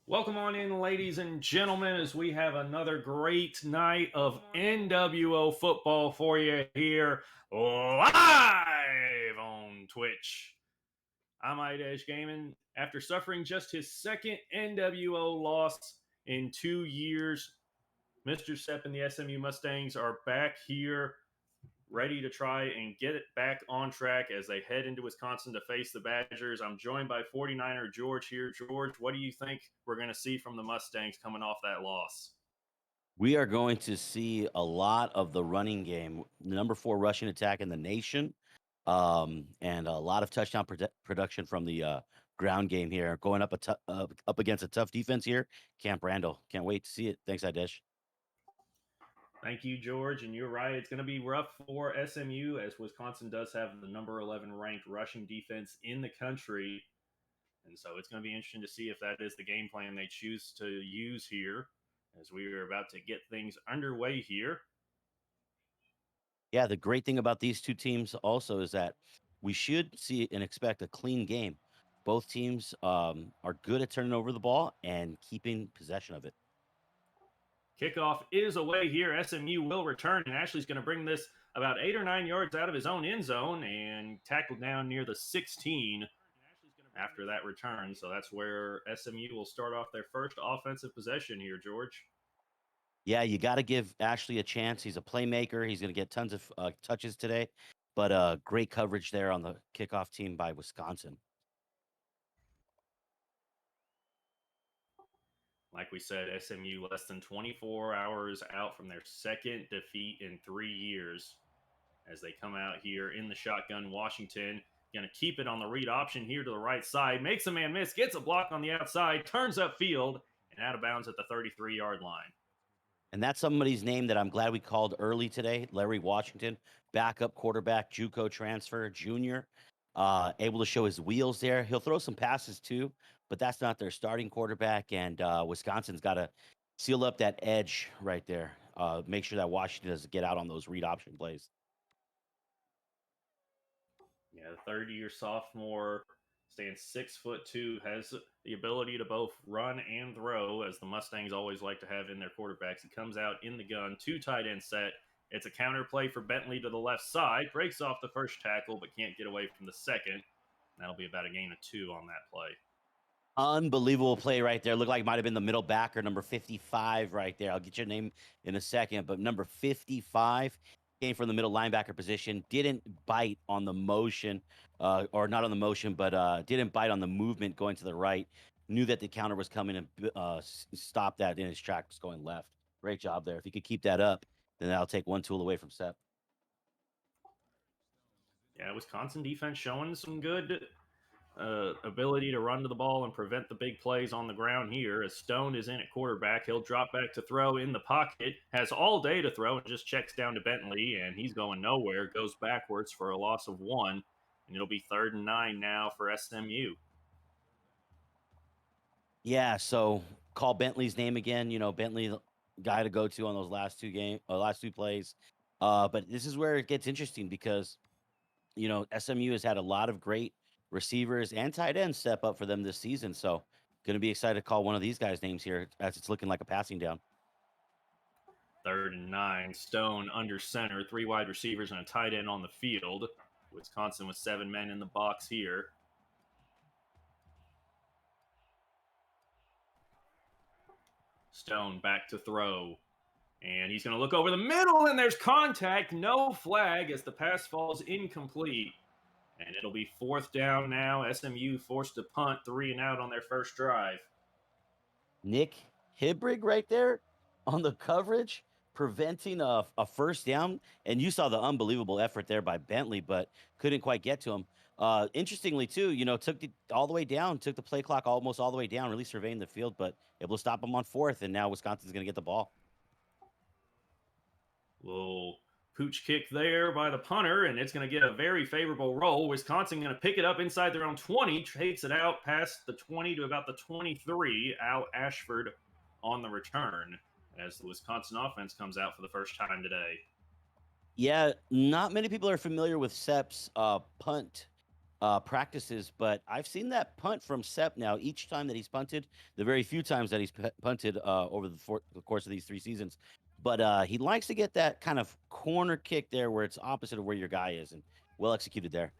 Welcome on in, ladies and gentlemen, as we have another great night of NWO football for you here live on Twitch. I'm Idesh Gaming. After suffering just his second NWO loss in 2 years, Mr. Sepp and the SMU Mustangs are back here ready to try and get it back on track as they head into Wisconsin to face the Badgers. I'm joined by 49er George here. George, what do you think we're going to see from the Mustangs coming off that loss? We are going to see a lot of the running game, number 4 rushing attack in the nation, and a lot of touchdown production from the ground game here. Going up against a tough defense here, Camp Randall. Can't wait to see it. Thanks, Idesh. Thank you, George. And you're right. It's going to be rough for SMU as Wisconsin does have the number 11 ranked rushing defense in the country. And so it's going to be interesting to see if that is the game plan they choose to use here as we are about to get things underway here. Yeah, the great thing about these two teams also is that we should see and expect a clean game. Both teams are good at turning over the ball and keeping possession of it. Kickoff is away here. SMU will return, and Ashley's going to bring this about 8 or 9 yards out of his own end zone and tackle down near the 16 after that return. So that's where SMU will start off their first offensive possession here, George. Yeah, you got to give Ashley a chance. He's a playmaker. He's going to get tons of touches today, but great coverage there on the kickoff team by Wisconsin. Like we said, SMU less than 24 hours out from their second defeat in 3 years as they come out here in the shotgun. Washington going to keep it on the read option here to the right side, makes a man miss, gets a block on the outside, turns upfield, and out of bounds at the 33-yard line. And that's somebody's name that I'm glad we called early today. Larry Washington, backup quarterback, JUCO transfer, junior, able to show his wheels there. He'll throw some passes too, but that's not their starting quarterback. And Wisconsin's got to seal up that edge right there. Make sure that Washington doesn't get out on those read option plays. Yeah, the third-year sophomore stands 6'2", has the ability to both run and throw, as the Mustangs always like to have in their quarterbacks. He comes out in the gun, two tight end set. It's a counter play for Bentley to the left side, breaks off the first tackle, but can't get away from the second. That'll be about a gain of 2 on that play. Unbelievable play right there. Looked like it might have been the middle backer, number 55 right there. I'll get your name in a second, but number 55 came from the middle linebacker position, didn't bite on the motion, or not on the motion, but didn't bite on the movement going to the right. Knew that the counter was coming and stopped that in his tracks going left. Great job there. If he could keep that up, then that'll take one tool away from Sep. Yeah, Wisconsin defense showing some good ability to run to the ball and prevent the big plays on the ground here. As Stone is in at quarterback, he'll drop back to throw in the pocket, has all day to throw, and just checks down to Bentley, and he's going nowhere, goes backwards for a loss of 1, and it'll be 3rd and 9 now for SMU. Yeah, so call Bentley's name again. Bentley, guy to go to on those last two plays. But this is where it gets interesting because SMU has had a lot of great receivers and tight ends step up for them this season. So going to be excited to call one of these guys' names here as it's looking like a passing down. 3rd and 9, Stone under center, 3 wide receivers and a tight end on the field. Wisconsin with 7 men in the box here. Stone back to throw. And he's going to look over the middle, and there's contact. No flag as the pass falls incomplete. And it'll be 4th down now. SMU forced to punt 3 and out on their first drive. Nick Hibrig right there on the coverage, preventing a first down. And you saw the unbelievable effort there by Bentley, but couldn't quite get to him. Interestingly, too, took it all the way down, took the play clock almost all the way down, really surveying the field, but able to stop him on 4th. And now Wisconsin's going to get the ball. Little pooch kick there by the punter, and it's going to get a very favorable roll. Wisconsin going to pick it up inside their own 20, takes it out past the 20 to about the 23. Al Ashford on the return as the Wisconsin offense comes out for the first time today. Yeah, not many people are familiar with Sep's punt practices, but I've seen that punt from Sep now each time that he's punted, the very few times that he's punted over the course of these 3 seasons. But he likes to get that kind of corner kick there where it's opposite of where your guy is, and well executed there.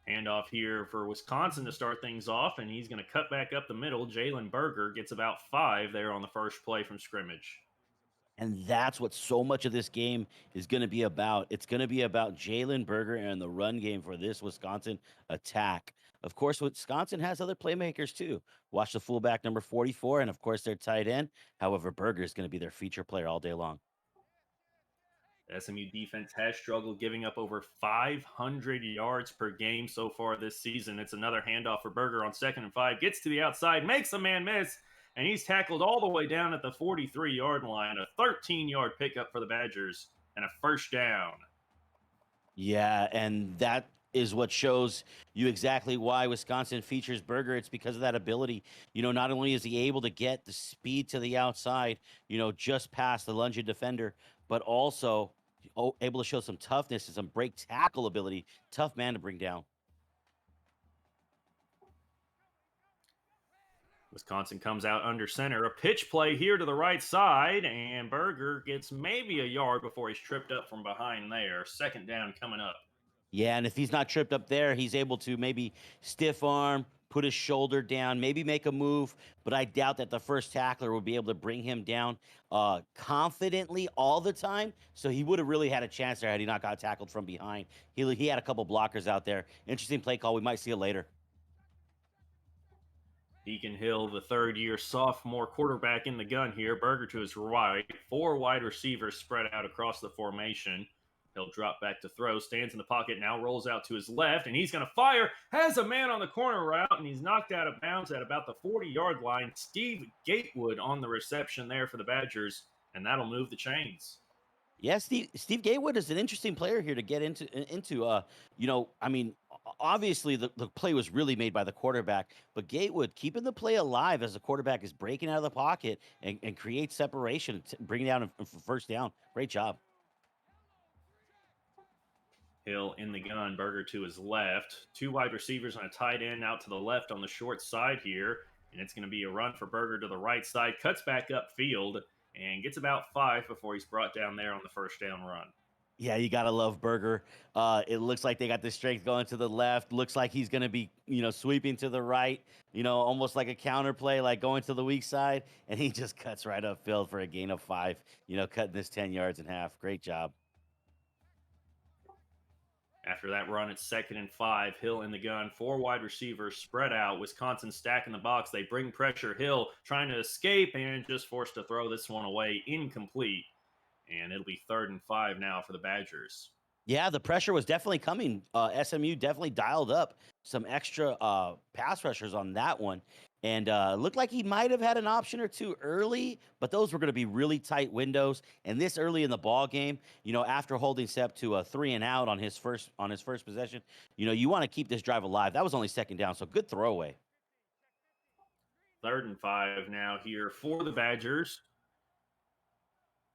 Handoff here for Wisconsin to start things off, and he's going to cut back up the middle. Jalen Berger gets about 5 there on the first play from scrimmage. And that's what so much of this game is going to be about. It's going to be about Jalen Berger and the run game for this Wisconsin attack. Of course, Wisconsin has other playmakers too. Watch the fullback number 44, and of course, their tight end. However, Berger is going to be their feature player all day long. The SMU defense has struggled, giving up over 500 yards per game so far this season. It's another handoff for Berger on 2nd and 5. Gets to the outside, makes a man miss, and he's tackled all the way down at the 43-yard line. A 13-yard pickup for the Badgers and a first down. Yeah, and that is what shows you exactly why Wisconsin features Berger. It's because of that ability. Not only is he able to get the speed to the outside, just past the lunging defender, but also able to show some toughness and some break tackle ability. Tough man to bring down. Wisconsin comes out under center. A pitch play here to the right side, and Berger gets maybe a yard before he's tripped up from behind there. 2nd down coming up. Yeah, and if he's not tripped up there, he's able to maybe stiff arm, put his shoulder down, maybe make a move. But I doubt that the first tackler will be able to bring him down confidently all the time. So he would have really had a chance there had he not got tackled from behind. He had a couple blockers out there. Interesting play call. We might see it later. Deacon Hill, the 3rd-year sophomore quarterback in the gun here. Berger to his right. 4 wide receivers spread out across the formation. He'll drop back to throw, stands in the pocket, now rolls out to his left, and he's going to fire. Has a man on the corner route, and he's knocked out of bounds at about the 40-yard line. Steve Gatewood on the reception there for the Badgers, and that'll move the chains. Yeah, Steve Gatewood is an interesting player here to get into. I mean, obviously the play was really made by the quarterback, but Gatewood keeping the play alive as the quarterback is breaking out of the pocket and create separation, bringing down a first down. Great job. Hill in the gun, Berger to his left. 2 wide receivers and a tight end out to the left on the short side here. And it's going to be a run for Berger to the right side. Cuts back upfield and gets about 5 before he's brought down there on the first down run. Yeah, you gotta love Berger. It looks like they got the strength going to the left. Looks like he's gonna be, sweeping to the right. Almost like a counter play, like going to the weak side, and he just cuts right upfield for a gain of 5. Cutting this 10 yards in half. Great job. After that run, it's 2nd and 5. Hill in the gun. 4 wide receivers spread out. Wisconsin stacking the box. They bring pressure. Hill trying to escape and just forced to throw this one away. Incomplete. And it'll be 3rd and 5 now for the Badgers. Yeah, the pressure was definitely coming. SMU definitely dialed up some extra pass rushers on that one. And looked like he might have had an option or two early, but those were going to be really tight windows. And this early in the ball game, after holding Sep to a 3 and out on his first possession, you want to keep this drive alive. That was only 2nd down, so good throwaway. 3rd and 5 now here for the Badgers.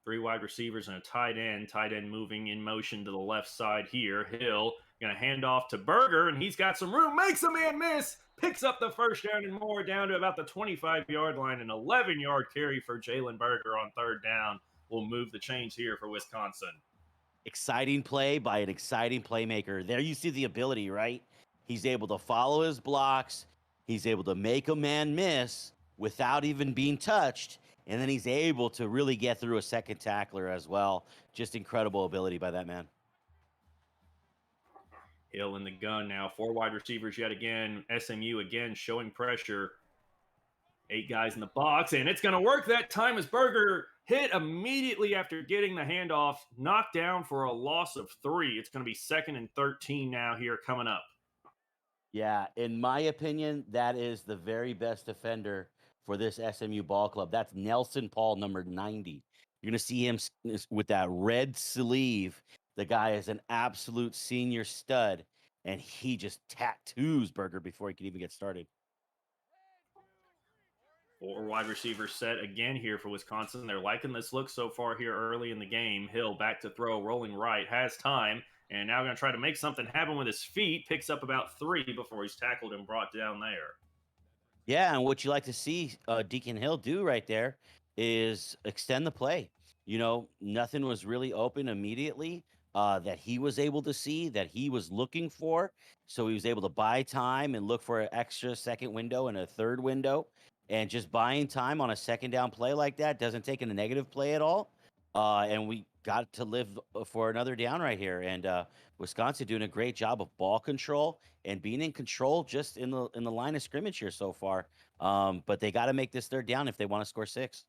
3 wide receivers and a tight end. Tight end moving in motion to the left side here. Hill going to hand off to Berger, and he's got some room. Makes a man miss. Picks up the first down and more down to about the 25-yard line. An 11-yard carry for Jalen Berger on 3rd down will move the chains here for Wisconsin. Exciting play by an exciting playmaker. There you see the ability, right? He's able to follow his blocks. He's able to make a man miss without even being touched. And then he's able to really get through a second tackler as well. Just incredible ability by that man. Hill in the gun now. 4 wide receivers yet again. SMU again showing pressure. 8 guys in the box, and it's going to work that time as Berger hit immediately after getting the handoff, knocked down for a loss of 3. It's going to be 2nd and 13 now here coming up. Yeah, in my opinion, that is the very best defender for this SMU ball club. That's Nelson Paul, number 90. You're going to see him with that red sleeve. The guy is an absolute senior stud, and he just tattoos Berger before he can even get started. 4 wide receivers set again here for Wisconsin. They're liking this look so far here early in the game. Hill back to throw, rolling right, has time, And now going to try to make something happen with his feet. Picks up about 3 before he's tackled and brought down there. Yeah, and what you like to see Deacon Hill do right there is extend the play. Nothing was really open immediately that he was able to see, that he was looking for. So he was able to buy time and look for an extra second window and a third window. And just buying time on a second down play like that doesn't take a negative play at all. And we got to live for another down right here. And Wisconsin doing a great job of ball control and being in control just in the line of scrimmage here so far. But they got to make this third down if they want to score 6.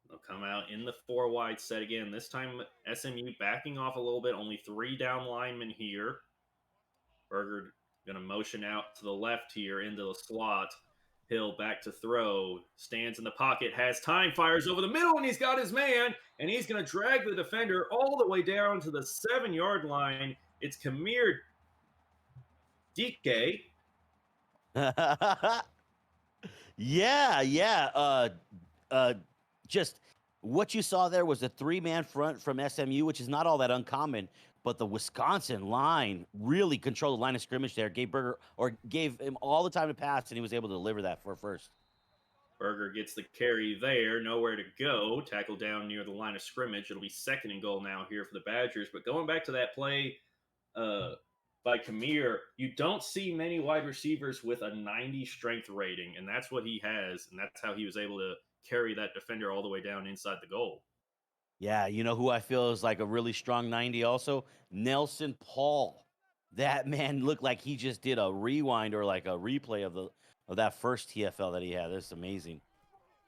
They'll come out in the 4 wide set again. This time SMU backing off a little bit. Only 3 down linemen here. Berger going to motion out to the left here into the slot. Hill back to throw. Stands in the pocket. Has time. Fires over the middle. And he's got his man. And he's going to drag the defender all the way down to the 7-yard line. It's Kamir Dike. Yeah. Just what you saw there was a 3-man front from SMU, which is not all that uncommon. But the Wisconsin line really controlled the line of scrimmage there. Gave him all the time to pass, and he was able to deliver that for first. Berger gets the carry there, nowhere to go. Tackled down near the line of scrimmage. It'll be 2nd and goal now here for the Badgers. But going back to that play by Kamir, you don't see many wide receivers with a 90 strength rating, and that's what he has, and that's how he was able to carry that defender all the way down inside the goal. Yeah, you know who I feel is like a really strong 90 also? Nelson Paul. That man looked like he just did a rewind or like a replay of that first TFL that he had. That's amazing.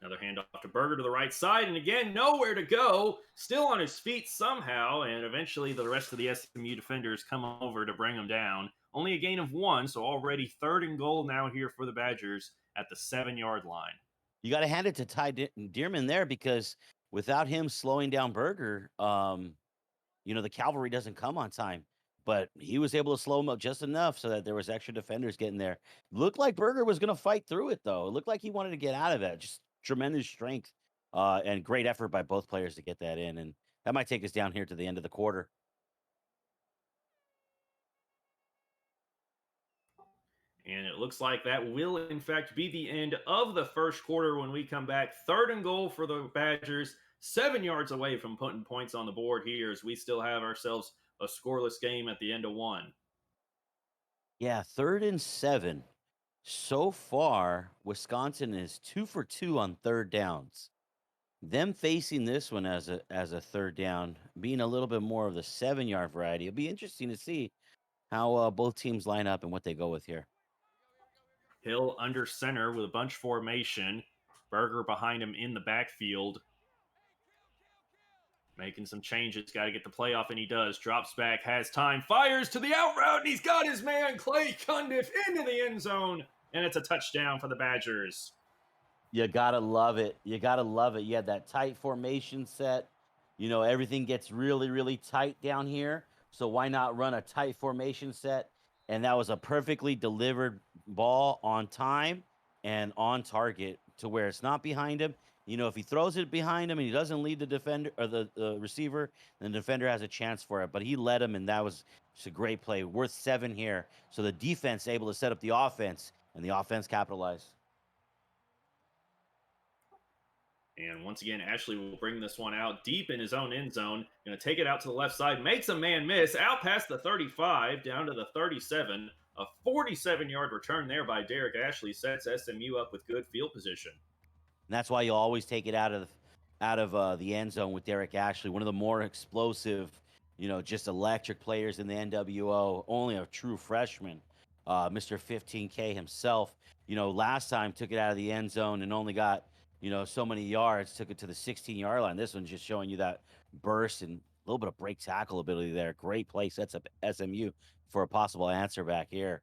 Another handoff to Berger to the right side, and again, nowhere to go. Still on his feet somehow, and eventually the rest of the SMU defenders come over to bring him down. Only a gain of 1, so already 3rd and goal now here for the Badgers at the 7-yard line. You got to hand it to Ty Dearman there because without him slowing down Berger, the cavalry doesn't come on time. But he was able to slow him up just enough so that there was extra defenders getting there. Looked like Berger was going to fight through it, though. It looked like he wanted to get out of it. Just tremendous strength and great effort by both players to get that in. And that might take us down here to the end of the quarter. And it looks like that will, in fact, be the end of the first quarter when we come back. 3rd and goal for the Badgers, 7 yards away from putting points on the board here as we still have ourselves a scoreless game at the end of 1. Yeah, 3rd and 7. So far, Wisconsin is 2 for 2 on third downs. Them facing this one as a third down, being a little bit more of the 7-yard variety. It'll be interesting to see how both teams line up and what they go with here. Hill under center with a bunch formation. Berger behind him in the backfield. Making some changes. Got to get the play off, and he does. Drops back, has time, fires to the out route, and he's got his man, Clay Cundiff, into the end zone. And it's a touchdown for the Badgers. You got to love it. You had that tight formation set. Everything gets really, really tight down here. So why not run a tight formation set? And that was a perfectly delivered ball on time and on target to where it's not behind him. If he throws it behind him and he doesn't lead the defender or the receiver, then the defender has a chance for it. But he led him, and that was just a great play. Worth 7 here. So the defense able to set up the offense, and the offense capitalized. And once again, Ashley will bring this one out deep in his own end zone. Going to take it out to the left side. Makes a man miss. Out past the 35, down to the 37. A 47-yard return there by Derek Ashley sets SMU up with good field position. And that's why you always take it out of the end zone with Derek Ashley, one of the more explosive, just electric players in the NWO, only a true freshman. Mr. 15K himself, last time took it out of the end zone and only got, so many yards, took it to the 16-yard line. This one's just showing you that burst and a little bit of break tackle ability there. Great play, sets up SMU for a possible answer back here.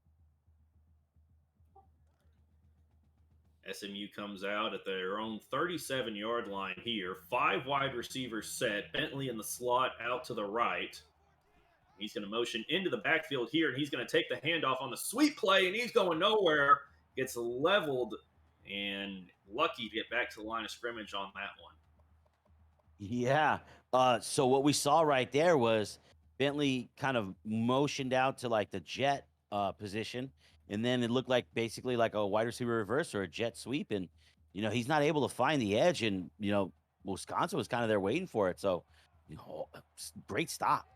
SMU comes out at their own 37-yard line here. 5 wide receivers set. Bentley in the slot out to the right. He's going to motion into the backfield here, and he's going to take the handoff on the sweep play, and he's going nowhere. Gets leveled and lucky to get back to the line of scrimmage on that one. Yeah. So what we saw right there was Bentley kind of motioned out to like the jet position, and then it looked like basically like a wide receiver reverse or a jet sweep, and he's not able to find the edge, and Wisconsin was kind of there waiting for it. So, great stop.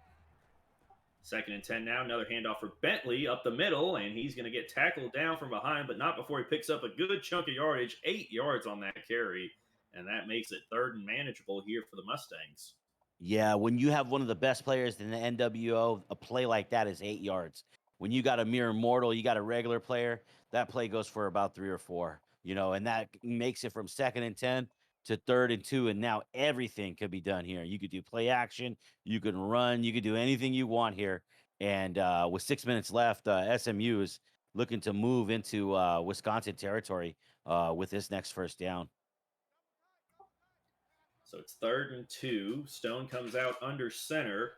2nd and 10 now. Another handoff for Bentley up the middle, and he's going to get tackled down from behind, but not before he picks up a good chunk of yardage, 8 yards on that carry, and that makes it 3rd and manageable here for the Mustangs. Yeah, when you have one of the best players in the NWO, a play like that is 8 yards. When you got a mere mortal, you got a regular player, that play goes for about 3 or 4, and that makes it from 2nd and 10 to 3rd and 2. And now everything could be done here. You could do play action, you can run, you could do anything you want here. And with 6 minutes left, SMU is looking to move into Wisconsin territory with this next first down. So it's 3rd and 2. Stone comes out under center.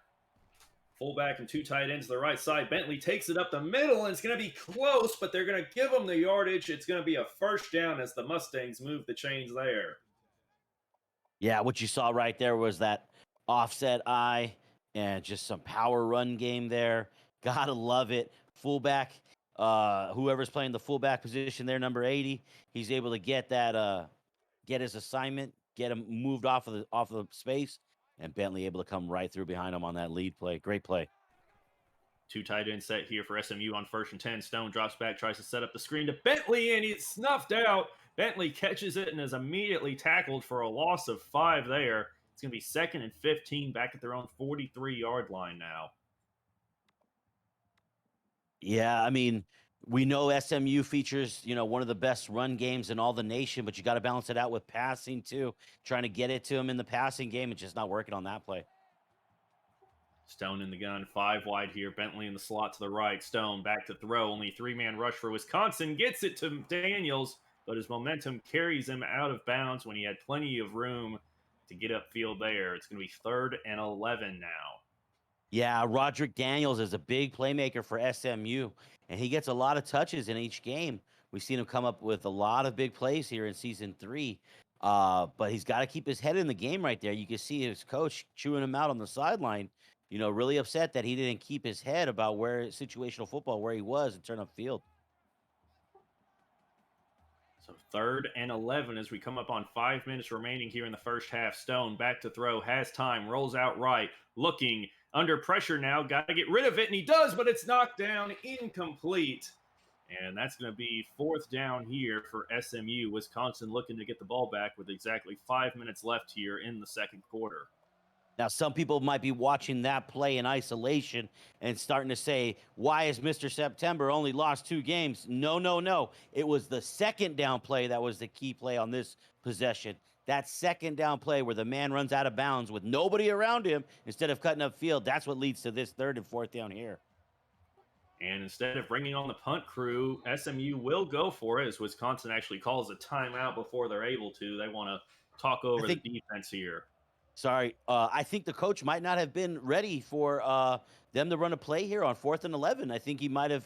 Fullback and 2 tight ends to the right side. Bentley takes it up the middle, and it's going to be close, but they're going to give him the yardage. It's going to be a first down as the Mustangs move the chains there. Yeah, what you saw right there was that offset eye and just some power run game there. Gotta love it. Fullback, whoever's playing the fullback position there, number 80, he's able to get that, get his assignment, get him moved off of the space, and Bentley able to come right through behind him on that lead play. Great play. 2 tight end set here for SMU on 1st and 10. Stone drops back, tries to set up the screen to Bentley, and he's snuffed out. Bentley catches it and is immediately tackled for a loss of 5 there. It's going to be 2nd and 15 back at their own 43-yard line now. Yeah, I mean, we know SMU features, one of the best run games in all the nation, but you got to balance it out with passing too. Trying to get it to him in the passing game and just not working on that play. Stone in the gun, 5 wide here. Bentley in the slot to the right. Stone back to throw. Only 3-man rush for Wisconsin. Gets it to Daniels, but his momentum carries him out of bounds when he had plenty of room to get upfield there. It's going to be 3rd and 11 now. Yeah, Roderick Daniels is a big playmaker for SMU, and he gets a lot of touches in each game. We've seen him come up with a lot of big plays here in season 3. But he's got to keep his head in the game right there. You can see his coach chewing him out on the sideline, really upset that he didn't keep his head about where situational football, where he was and turn up field. So 3rd and 11 as we come up on 5 minutes remaining here in the first half. Stone back to throw, has time, rolls out right, looking under pressure now. Got to get rid of it, and he does, but it's knocked down, incomplete. And that's going to be 4th down here for SMU. Wisconsin looking to get the ball back with exactly 5 minutes left here in the second quarter. Now, some people might be watching that play in isolation and starting to say, why is Mr. September only lost 2 games? No, no, no. It was the 2nd down play that was the key play on this possession. That 2nd down play where the man runs out of bounds with nobody around him instead of cutting up field, that's what leads to this 3rd and 4th down here. And instead of bringing on the punt crew, SMU will go for it as Wisconsin actually calls a timeout before they're able to. They want to talk over the defense here. Sorry, I think the coach might not have been ready for them to run a play here on 4th and 11. I think he might have,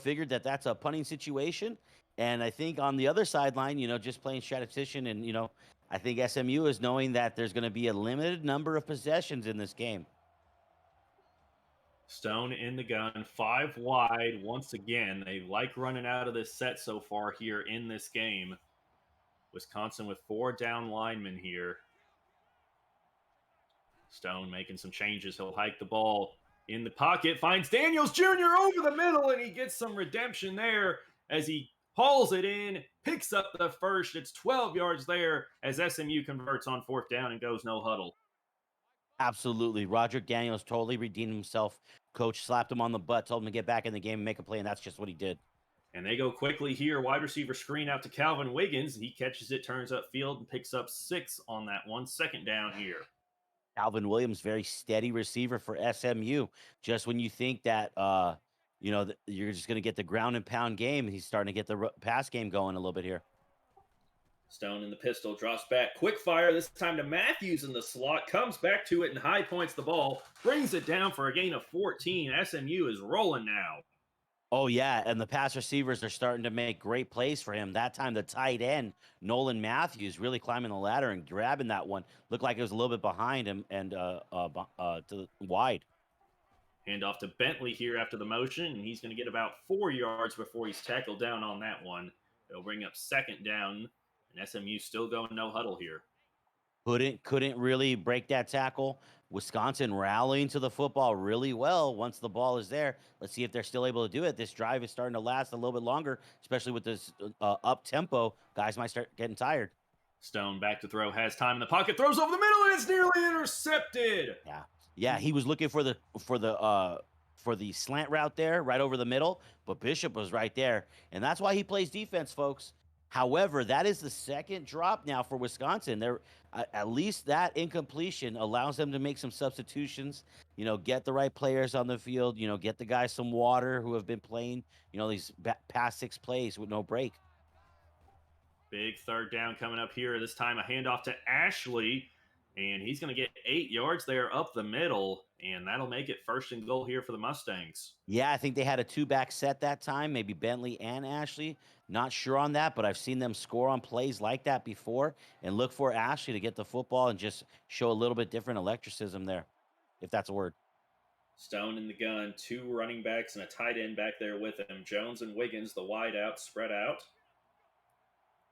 figured that that's a punting situation. And I think on the other sideline, just playing statistician and, I think SMU is knowing that there's going to be a limited number of possessions in this game. Stone in the gun, 5 wide once again. They like running out of this set so far here in this game. Wisconsin with 4 down linemen here. Stone making some changes. He'll hike the ball in the pocket, finds Daniels Jr. over the middle, and he gets some redemption there as he hauls it in, picks up the first. It's 12 yards there as SMU converts on 4th down and goes no huddle. Absolutely. Roderick Daniels totally redeemed himself. Coach slapped him on the butt, told him to get back in the game and make a play, and that's just what he did. And they go quickly here. Wide receiver screen out to Calvin Wiggins. He catches it, turns upfield, and picks up 6 on that one. 2nd down here. Alvin Williams, very steady receiver for SMU. Just when you think that, you're just going to get the ground and pound game, he's starting to get the pass game going a little bit here. Stone in the pistol, drops back, quick fire, this time to Matthews in the slot, comes back to it and high points the ball, brings it down for a gain of 14. SMU is rolling now. Oh, yeah, and the pass receivers are starting to make great plays for him. That time, the tight end, Nolan Matthews, really climbing the ladder and grabbing that one. Looked like it was a little bit behind him and to the wide. Handoff to Bentley here after the motion, and he's going to get about 4 yards before he's tackled down on that one. It'll bring up second down, and SMU still going no huddle here. Couldn't really break that tackle. Wisconsin rallying to the football really well once the ball is there. Let's see if they're still able to do it. This drive is starting to last a little bit longer, especially with this up tempo. Guys might start getting tired. Stone back to throw, has time in the pocket, throws over the middle, and it's nearly intercepted. Yeah, he was looking for the slant route there, right over the middle, but Bishop was right there, and that's why he plays defense, folks. However, that is the second drop now for Wisconsin. They're at least that incompletion allows them to make some substitutions. Get the right players on the field. Get the guys some water who have been playing. These past 6 plays with no break. Big third down coming up here. This time a handoff to Ashley, and he's going to get 8 yards there up the middle, and that'll make it first and goal here for the Mustangs. Yeah, I think they had a 2-back set that time, maybe Bentley and Ashley. Not sure on that, but I've seen them score on plays like that before and look for Ashley to get the football and just show a little bit different electricism there, if that's a word. Stone in the gun, 2 running backs and a tight end back there with him. Jones and Wiggins, the wide out, spread out.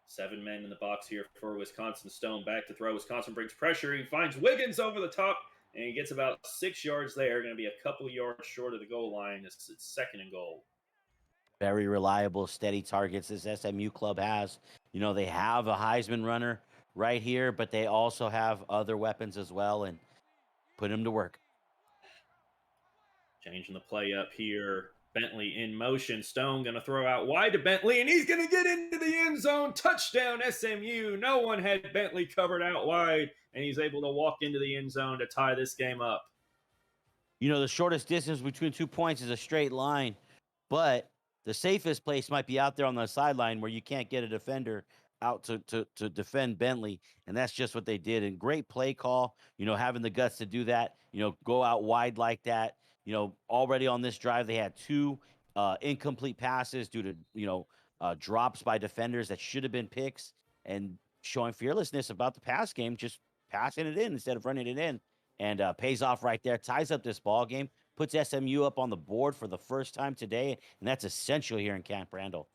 7 men in the box here for Wisconsin. Stone back to throw. Wisconsin brings pressure. He finds Wiggins over the top, and he gets about 6 yards there. Going to be a couple yards short of the goal line. It's second and goal. Very reliable, steady targets this SMU club has. They have a Heisman runner right here, but they also have other weapons as well, and put them to work. Changing the play up here. Bentley in motion. Stone going to throw out wide to Bentley, and he's going to get into the end zone. Touchdown, SMU. No one had Bentley covered out wide, and he's able to walk into the end zone to tie this game up. The shortest distance between 2 points is a straight line, but the safest place might be out there on the sideline where you can't get a defender out to defend Bentley, and that's just what they did. And great play call, having the guts to do that, go out wide like that. Already on this drive, they had 2 incomplete passes due to, drops by defenders that should have been picks, and showing fearlessness about the pass game, just passing it in instead of running it in, and pays off right there, ties up this ball game, puts SMU up on the board for the first time today, and that's essential here in Camp Randall.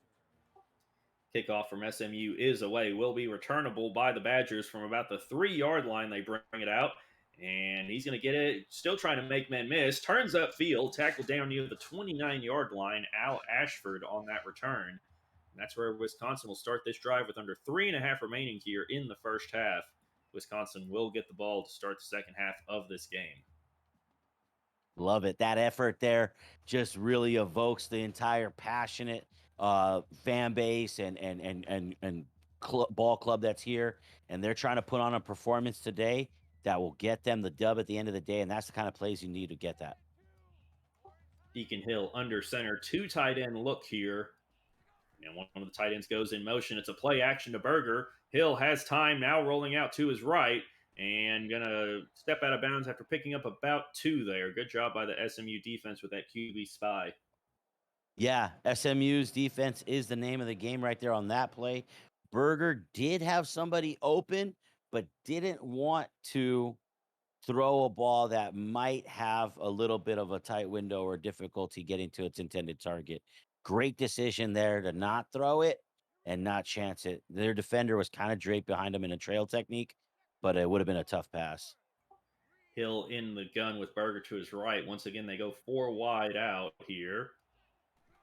Kickoff from SMU is away, will be returnable by the Badgers from about the 3-yard line. They bring it out, and he's going to get it, still trying to make men miss. Turns up field, tackled down near the 29-yard line. Al Ashford on that return. And that's where Wisconsin will start this drive with under 3.5 remaining here in the first half. Wisconsin will get the ball to start the second half of this game. Love it. That effort there just really evokes the entire passionate fan base and ball club that's here, and they're trying to put on a performance today that will get them the dub at the end of the day, and that's the kind of plays you need to get that. Deacon Hill under center, 2 tight end look here, and one of the tight ends goes in motion. It's a play action to Berger. Hill has time now, rolling out to his right, and going to step out of bounds after picking up about 2 there. Good job by the SMU defense with that QB spy. Yeah, SMU's defense is the name of the game right there on that play. Berger did have somebody open, but didn't want to throw a ball that might have a little bit of a tight window or difficulty getting to its intended target. Great decision there to not throw it and not chance it. Their defender was kind of draped behind him in a trail technique, but it would have been a tough pass. Hill in the gun with Berger to his right. Once again, they go 4 wide out here.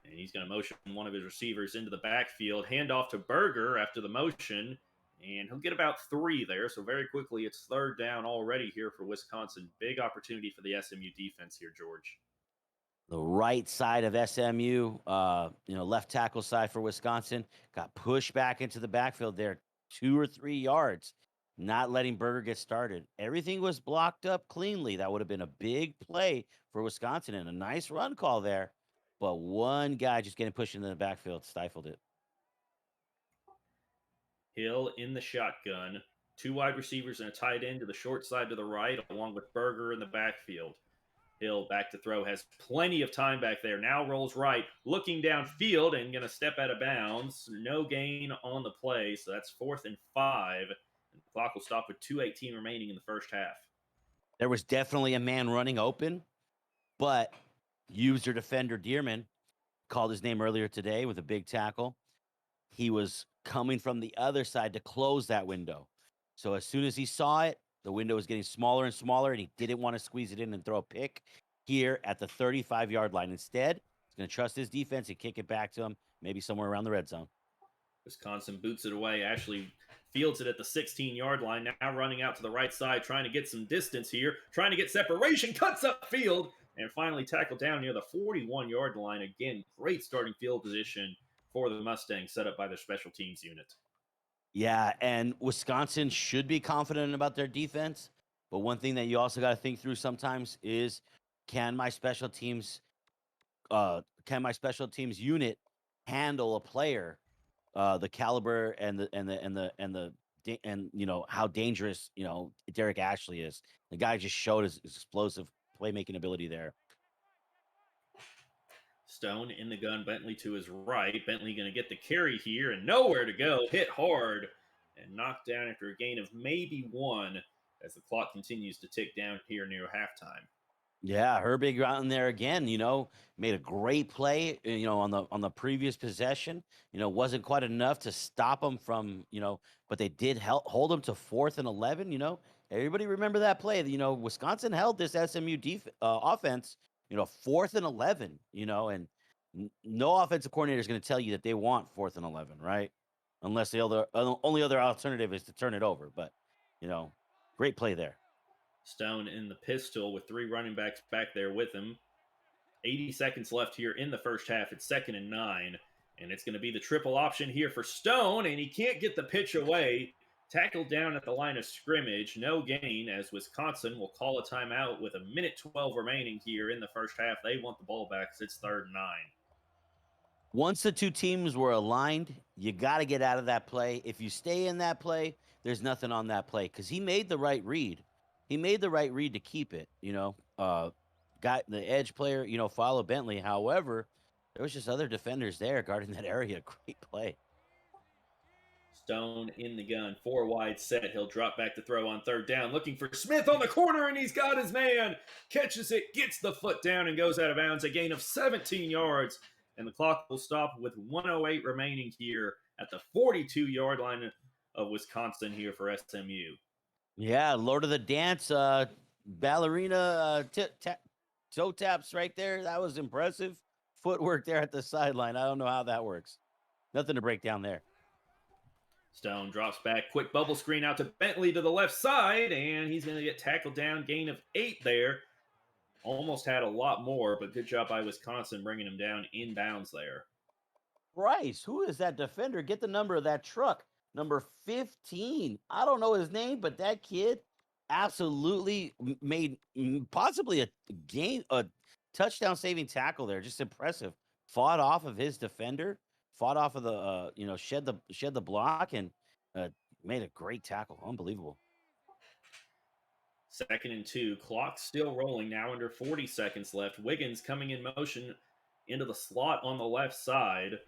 And he's going to motion one of his receivers into the backfield. Handoff to Berger after the motion. And he'll get about 3 there. So very quickly, it's third down already here for Wisconsin. Big opportunity for the SMU defense here, George. The right side of SMU, left tackle side for Wisconsin, got pushed back into the backfield there 2 or 3 yards, not letting Berger get started. Everything was blocked up cleanly. That would have been a big play for Wisconsin and a nice run call there. But one guy just getting pushed into the backfield stifled it. Hill in the shotgun. 2 wide receivers and a tight end to the short side to the right, along with Berger in the backfield. Hill back to throw, has plenty of time back there. Now rolls right, looking downfield and going to step out of bounds. No gain on the play, so that's 4th and 5. And the clock will stop with 2:18 remaining in the first half. There was definitely a man running open, but user defender Dearman called his name earlier today with a big tackle. He was coming from the other side to close that window. So as soon as he saw it, the window was getting smaller and smaller, and he didn't want to squeeze it in and throw a pick here at the 35-yard line. Instead, he's going to trust his defense and kick it back to him, maybe somewhere around the red zone. Wisconsin boots it away. Ashley fields it at the 16-yard line, now running out to the right side, trying to get some distance here, trying to get separation, cuts up field, and finally tackled down near the 41-yard line. Again, great starting field position for the Mustangs, set up by their special teams unit. Yeah, and Wisconsin should be confident about their defense. But one thing that you also got to think through sometimes is can my special teams unit handle a player the caliber and how dangerous Derek Ashley is. The guy just showed his explosive playmaking ability there. Stone in the gun, Bentley to his right. Bentley going to get the carry here and nowhere to go. Hit hard and knocked down after a gain of maybe 1 as the clock continues to tick down here near halftime. Yeah, Herbig out in there again, made a great play, on the previous possession. Wasn't quite enough to stop them from, but they did hold them to 4th and 11, Everybody remember that play. Wisconsin held this SMU offense, 4th and 11, and no offensive coordinator is going to tell you that they want 4th and 11, right? Unless the only other alternative is to turn it over, but, great play there. Stone in the pistol with 3 running backs back there with him. 80 seconds left here in the first half. It's 2nd and 9. And it's going to be the triple option here for Stone. And he can't get the pitch away. Tackled down at the line of scrimmage. No gain as Wisconsin will call a timeout with 1:12 remaining here in the first half. They want the ball back because it's 3rd and 9. Once the two teams were aligned, you got to get out of that play. If you stay in that play, there's nothing on that play because he made the right read. He made the right read to keep it, got the edge player, follow Bentley. However, there was just other defenders there guarding that area. Great play. Stone in the gun, 4 wide set. He'll drop back to throw on 3rd down, looking for Smith on the corner, and he's got his man. Catches it, gets the foot down, and goes out of bounds. A gain of 17 yards. And the clock will stop with 1:08 remaining here at the 42-yard line of Wisconsin here for SMU. Yeah, Lord of the Dance, ballerina toe taps right there. That was impressive. Footwork there at the sideline. I don't know how that works. Nothing to break down there. Stone drops back, quick bubble screen out to Bentley to the left side, and he's going to get tackled down, gain of 8 there. Almost had a lot more, but good job by Wisconsin bringing him down inbounds there. Bryce, who is that defender? Get the number of that truck. Number 15. I don't know his name, but that kid absolutely made possibly a touchdown saving tackle there. Just impressive. Fought off of his defender, fought off of the shed the block and made a great tackle. Unbelievable. 2nd and 2. Clock still rolling now, under 40 seconds left. Wiggins coming in motion into the slot on the left side.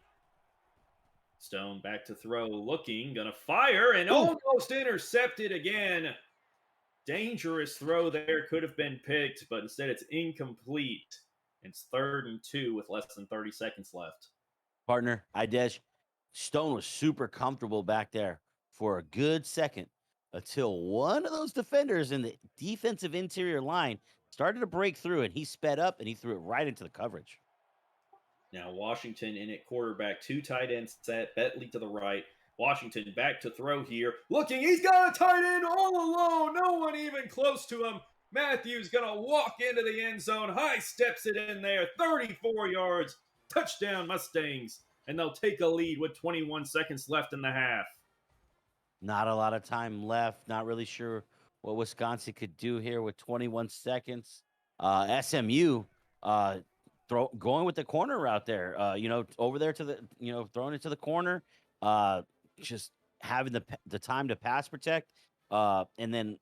Stone back to throw, looking, gonna fire, and almost intercepted again. Dangerous throw there, could have been picked, but instead it's incomplete. It's 3rd and 2 with less than 30 seconds left. Partner, Idesh, Stone was super comfortable back there for a good second until one of those defenders in the defensive interior line started to break through, and he sped up and he threw it right into the coverage. Now Washington in at quarterback, 2 tight ends set, Bentley to the right. Washington back to throw here. Looking, he's got a tight end all alone. No one even close to him. Matthews going to walk into the end zone. High steps it in there. 34 yards. Touchdown Mustangs. And they'll take a lead with 21 seconds left in the half. Not a lot of time left. Not really sure what Wisconsin could do here with 21 seconds. SMU going with the corner route there. Over there to the throwing it to the corner. Just having the time to pass protect. And then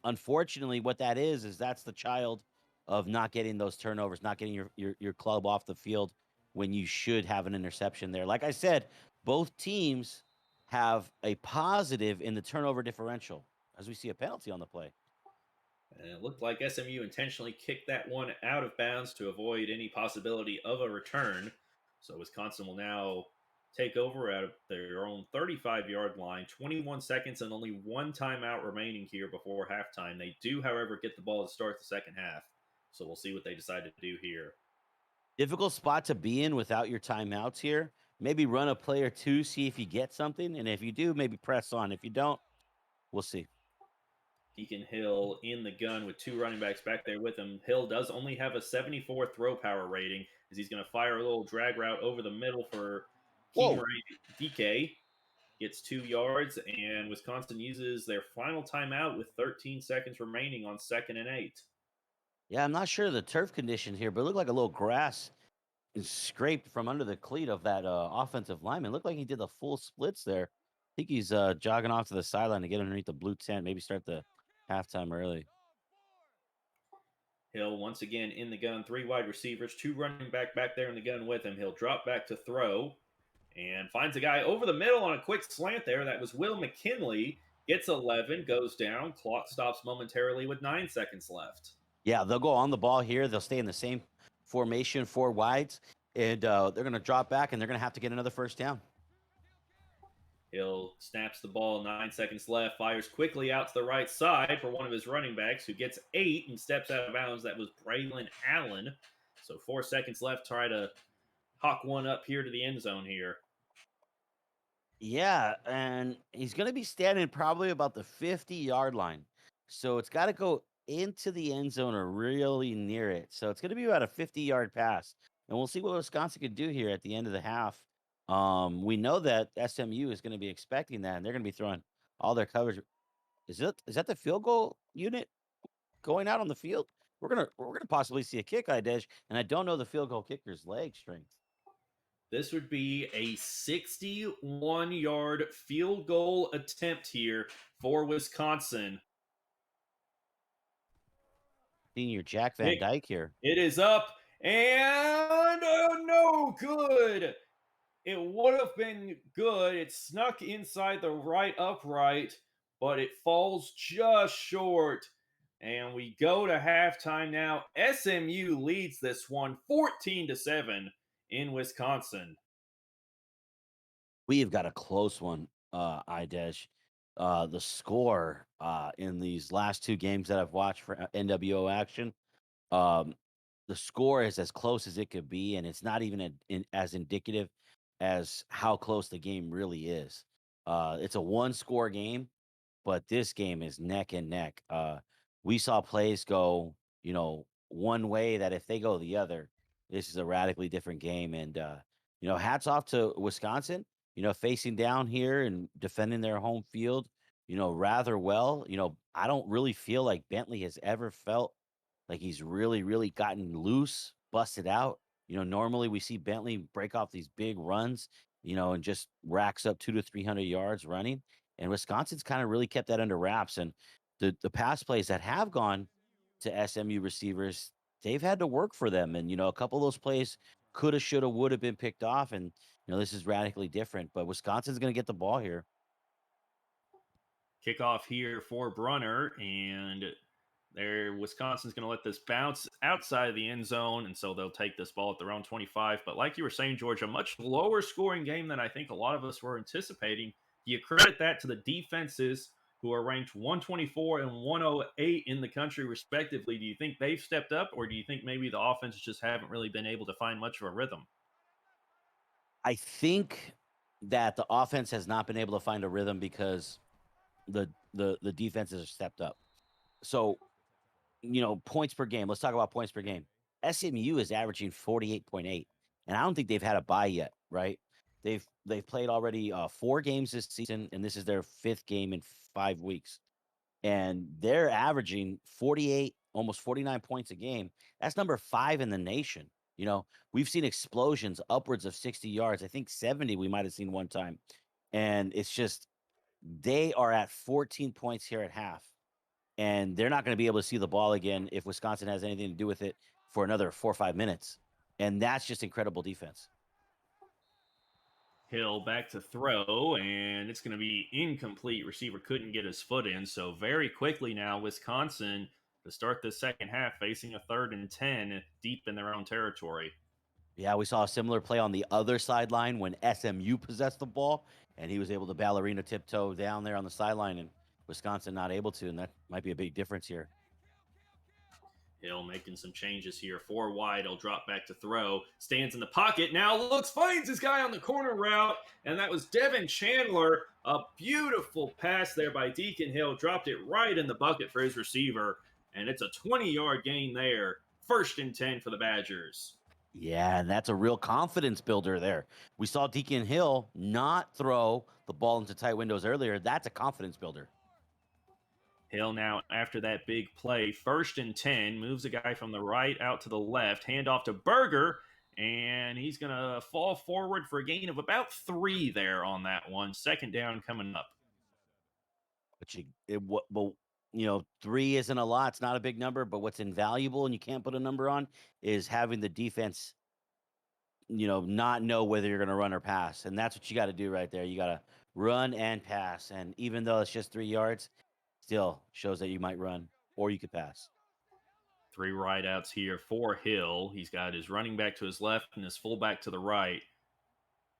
unfortunately, what that is that's the child of not getting those turnovers, not getting your club off the field when you should have an interception there. Like I said, both teams have a positive in the turnover differential as we see a penalty on the play. And it looked like SMU intentionally kicked that one out of bounds to avoid any possibility of a return. So Wisconsin will now take over at their own 35-yard line, 21 seconds and only one timeout remaining here before halftime. They do, however, get the ball to start the second half. So we'll see what they decide to do here. Difficult spot to be in without your timeouts here. Maybe run a play or two, see if you get something. And if you do, maybe press on. If you don't, we'll see. Deacon Hill in the gun with two running backs back there with him. Hill does only have a 74 throw power rating as he's going to fire a little drag route over the middle for Whoa. Keemer DK. Gets 2 yards, and Wisconsin uses their final timeout with 13 seconds remaining on 2nd and 8. Yeah, I'm not sure of the turf condition here, but it looked like a little grass is scraped from under the cleat of that offensive lineman. Looked like he did the full splits there. I think he's jogging off to the sideline to get underneath the blue tent, maybe start the halftime early. Hill once again in the gun, three wide receivers, two running back there in the gun with him. He'll drop back to throw and finds a guy over the middle on a quick slant there. That was Will McKinley. Gets 11, goes down. Clock stops momentarily with 9 seconds left. Yeah, they'll go on the ball here. They'll stay in the same formation, four wides, and they're going to drop back, and they're going to have to get another first down. Hill snaps the ball, 9 seconds left, fires quickly out to the right side for one of his running backs who gets 8 and steps out of bounds. That was Braylon Allen. So 4 seconds left. Try to hawk one up here to the end zone here. Yeah, and he's going to be standing probably about the 50-yard line. So it's got to go into the end zone or really near it. So it's going to be about a 50-yard pass. And we'll see what Wisconsin can do here at the end of the half. We know that SMU is going to be expecting that, and they're going to be throwing all their coverage. Is that the field goal unit going out on the field? We're gonna possibly see a kick, Idesh, and I don't know the field goal kicker's leg strength. This would be a 61-yard field goal attempt here for Wisconsin. Senior Jack Van Nick, Dyke here. it is up and no good. It would have been good. It snuck inside the right upright, but it falls just short. And we go to halftime now. SMU leads this one 14-7 in Wisconsin. We have got a close one, Idesh. The score in these last two games that I've watched for NWO action, um, the score is as close as it could be, and it's not even as indicative as how close the game really is. It's a one-score game, but this game is neck and neck. We saw plays go, one way that if they go the other, this is a radically different game. And hats off to Wisconsin, facing down here and defending their home field, rather well. I don't really feel like Bentley has ever felt like he's really, really gotten loose, busted out. Normally we see Bentley break off these big runs, and just racks up 200 to 300 yards running. And Wisconsin's kind of really kept that under wraps. And the pass plays that have gone to SMU receivers, they've had to work for them. And a couple of those plays coulda, shoulda, woulda been picked off. And this is radically different. But Wisconsin's going to get the ball here. Kickoff here for Brunner, and there Wisconsin's going to let this bounce outside of the end zone, and so they'll take this ball at their own 25. But like you were saying, George, a much lower scoring game than I think a lot of us were anticipating. Do you credit that to the defenses who are ranked 124 and 108 in the country respectively? Do you think they've stepped up, or do you think maybe the offenses just haven't really been able to find much of a rhythm? I think that the offense has not been able to find a rhythm because the defenses have stepped up. So, points per game. Let's talk about points per game. SMU is averaging 48.8, and I don't think they've had a bye yet, right? They've played already 4 games this season, and this is their 5th game in 5 weeks. And they're averaging 48, almost 49 points a game. That's number 5 in the nation. We've seen explosions upwards of 60 yards. I think 70 we might have seen one time. And it's just they are at 14 points here at half. And they're not going to be able to see the ball again if Wisconsin has anything to do with it for another 4 or 5 minutes. And that's just incredible defense. Hill back to throw, and it's going to be incomplete. Receiver couldn't get his foot in. So very quickly now, Wisconsin to start the second half, facing a 3rd and 10 deep in their own territory. Yeah, we saw a similar play on the other sideline when SMU possessed the ball, and he was able to ballerina tiptoe down there on the sideline, and Wisconsin not able to, and that might be a big difference here. Hill making some changes here. 4 wide. He'll drop back to throw. Stands in the pocket. Now looks, finds his guy on the corner route. And that was Devin Chandler. A beautiful pass there by Deacon Hill. Dropped it right in the bucket for his receiver. And it's a 20-yard gain there. 1st and 10 for the Badgers. Yeah, and that's a real confidence builder there. We saw Deacon Hill not throw the ball into tight windows earlier. That's a confidence builder. Hill now, after that big play, 1st and 10, moves a guy from the right out to the left, handoff to Berger, and he's going to fall forward for a gain of about 3 there on that one. 2nd down coming up. But 3 isn't a lot. It's not a big number, but what's invaluable and you can't put a number on is having the defense, not know whether you're going to run or pass. And that's what you got to do right there. You got to run and pass. And even though it's just 3 yards, still shows that you might run or you could pass. 3 wideouts here for Hill. He's got his running back to his left and his fullback to the right.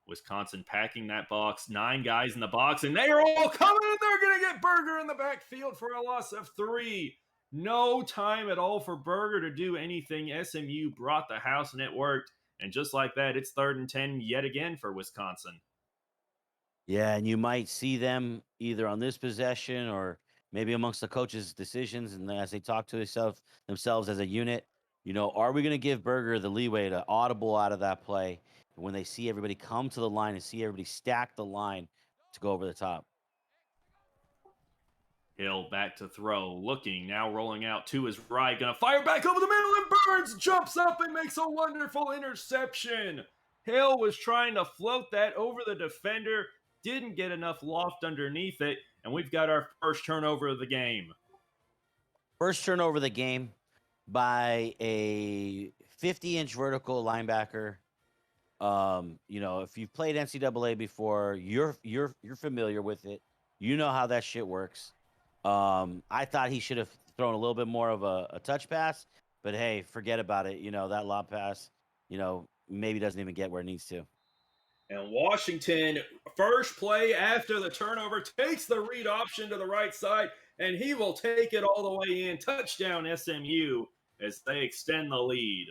Wisconsin packing that box. 9 guys in the box, and they are all coming, and they're going to get Berger in the backfield for a loss of 3. No time at all for Berger to do anything. SMU brought the house, and it worked. And just like that, it's 3rd and 10 yet again for Wisconsin. Yeah, and you might see them either on this possession or maybe amongst the coaches' decisions, and as they talk to themselves as a unit, are we going to give Berger the leeway to audible out of that play when they see everybody come to the line and see everybody stack the line to go over the top? Hill back to throw, looking, now rolling out to his right, gonna fire back over the middle, and Burns jumps up and makes a wonderful interception. Hill was trying to float that over the defender, didn't get enough loft underneath it, and we've got our first turnover of the game. First turnover of the game by a 50-inch vertical linebacker. If you've played NCAA before, you're familiar with it. You know how that shit works. I thought he should have thrown a little bit more of a touch pass, but hey, forget about it. That lob pass, maybe doesn't even get where it needs to. And Washington, first play after the turnover, takes the read option to the right side, and he will take it all the way in. Touchdown SMU as they extend the lead.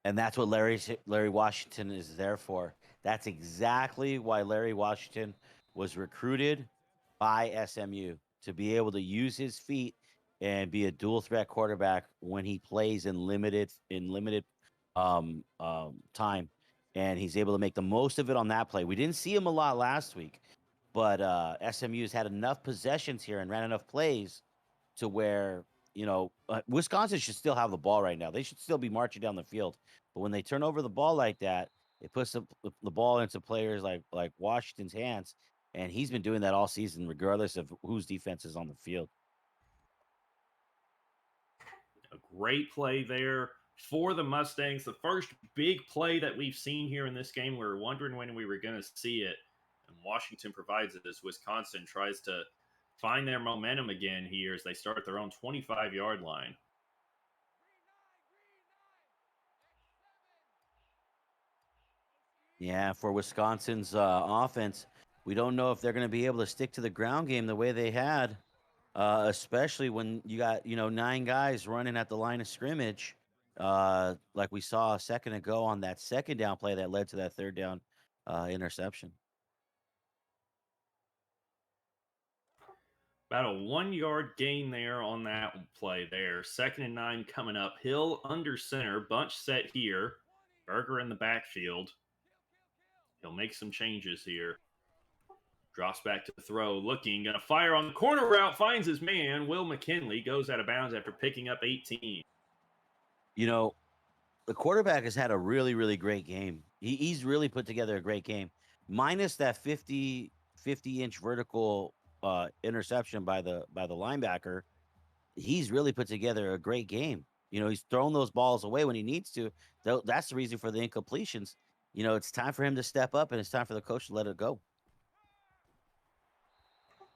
And that's what Larry Washington is there for. That's exactly why Larry Washington was recruited by SMU, to be able to use his feet and be a dual threat quarterback when he plays in limited time. And he's able to make the most of it on that play. We didn't see him a lot last week, but SMU's had enough possessions here and ran enough plays to where, Wisconsin should still have the ball right now. They should still be marching down the field. But when they turn over the ball like that, it puts the ball into players like Washington's hands. And he's been doing that all season, regardless of whose defense is on the field. A great play there for the Mustangs. The first big play that we've seen here in this game. We were wondering when we were going to see it. And Washington provides it as Wisconsin tries to find their momentum again here as they start at their own 25-yard line. Yeah, for Wisconsin's offense, we don't know if they're going to be able to stick to the ground game the way they had, especially when you got, 9 guys running at the line of scrimmage, like we saw a second ago on that second down play that led to that 3rd down interception. About a 1-yard gain there on that play there. 2nd and 9 coming up. Hill under center. Bunch set here. Berger in the backfield. He'll make some changes here. Drops back to throw. Looking. Going to fire on the corner route. Finds his man. Will McKinley goes out of bounds after picking up 18. The quarterback has had a really, really great game. He's really put together a great game. Minus that 50-inch vertical interception by the linebacker, he's really put together a great game. He's thrown those balls away when he needs to. That's the reason for the incompletions. It's time for him to step up, and it's time for the coach to let it go.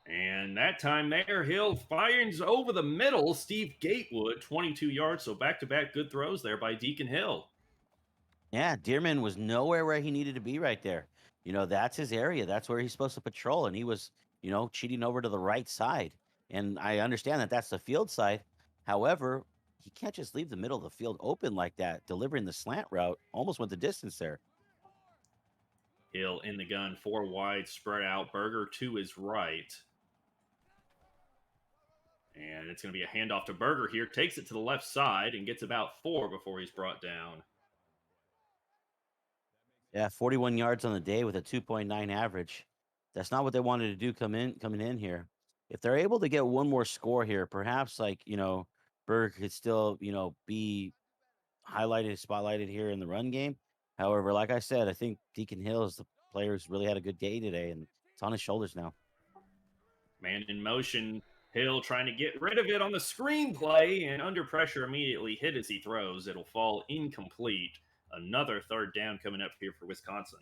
And that time there, Hill fires over the middle. Steve Gatewood, 22 yards. So back to back good throws there by Deacon Hill. Yeah, Dearman was nowhere where he needed to be right there. That's his area. That's where he's supposed to patrol. And he was, cheating over to the right side. And I understand that that's the field side. However, he can't just leave the middle of the field open like that, delivering the slant route. Almost went the distance there. Hill in the gun, 4 wide, spread out. Berger to his right. And it's going to be a handoff to Berger here. Takes it to the left side and gets about 4 before he's brought down. Yeah, 41 yards on the day with a 2.9 average. That's not what they wanted to do coming in here. If they're able to get one more score here, perhaps Berg could still, be spotlighted here in the run game. However, like I said, I think Deacon Hill is the player who's really had a good day today, and it's on his shoulders now. Man in motion. Hill trying to get rid of it on the screenplay and under pressure immediately hit as he throws. It'll fall incomplete. Another third down coming up here for Wisconsin.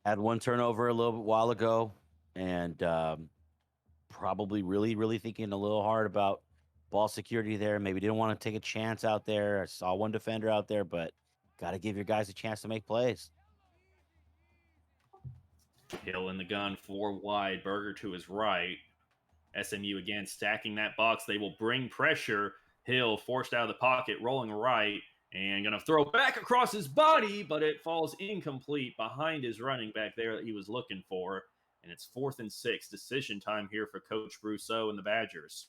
Had one turnover a little while ago, and probably really, really thinking a little hard about ball security there. Maybe didn't want to take a chance out there. I saw one defender out there, but got to give your guys a chance to make plays. Hill in the gun, 4 wide. Berger to his right. SMU again stacking that box. They will bring pressure. Hill forced out of the pocket, rolling right, and going to throw back across his body, but it falls incomplete behind his running back there that he was looking for. And it's 4th and 6. Decision time here for Coach Brousseau and the Badgers.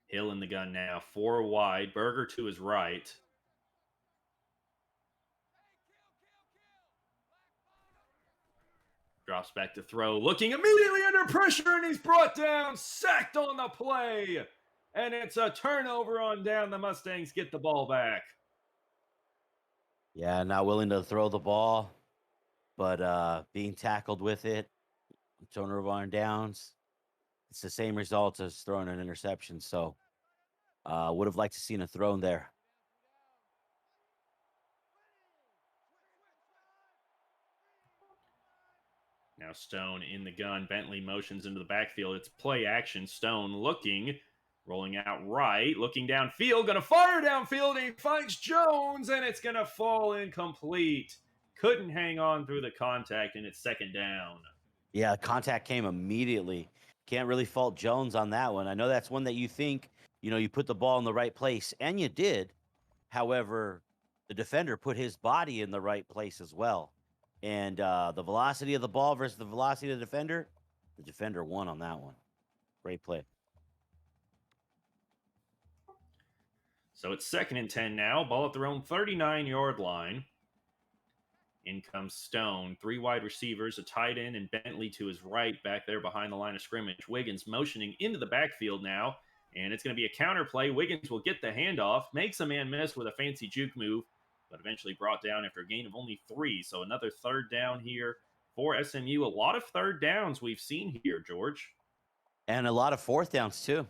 Hill in the gun now, 4 wide. Berger to his right. Drops back to throw, looking immediately under pressure, and he's brought down, sacked on the play. And it's a turnover on down. The Mustangs get the ball back. Yeah, not willing to throw the ball, but being tackled with it, turnover on downs. It's the same result as throwing an interception. So would have liked to seen a throw there. Now Stone in the gun. Bentley motions into the backfield. It's play action. Stone looking, rolling out right, looking downfield, going to fire downfield, and he finds Jones, and it's going to fall incomplete. Couldn't hang on through the contact, and it's 2nd down. Yeah, contact came immediately. Can't really fault Jones on that one. I know that's one that you think, you put the ball in the right place, and you did. However, the defender put his body in the right place as well. And the velocity of the ball versus the velocity of the defender won on that one. Great play. So it's 2nd and 10 now. Ball at their own 39-yard line. In comes Stone. 3 wide receivers, a tight end, and Bentley to his right back there behind the line of scrimmage. Wiggins motioning into the backfield now, and it's going to be a counter play. Wiggins will get the handoff, makes a man miss with a fancy juke move, but eventually brought down after a gain of only 3. So another third down here for SMU. A lot of third downs we've seen here, George. And a lot of fourth downs, too.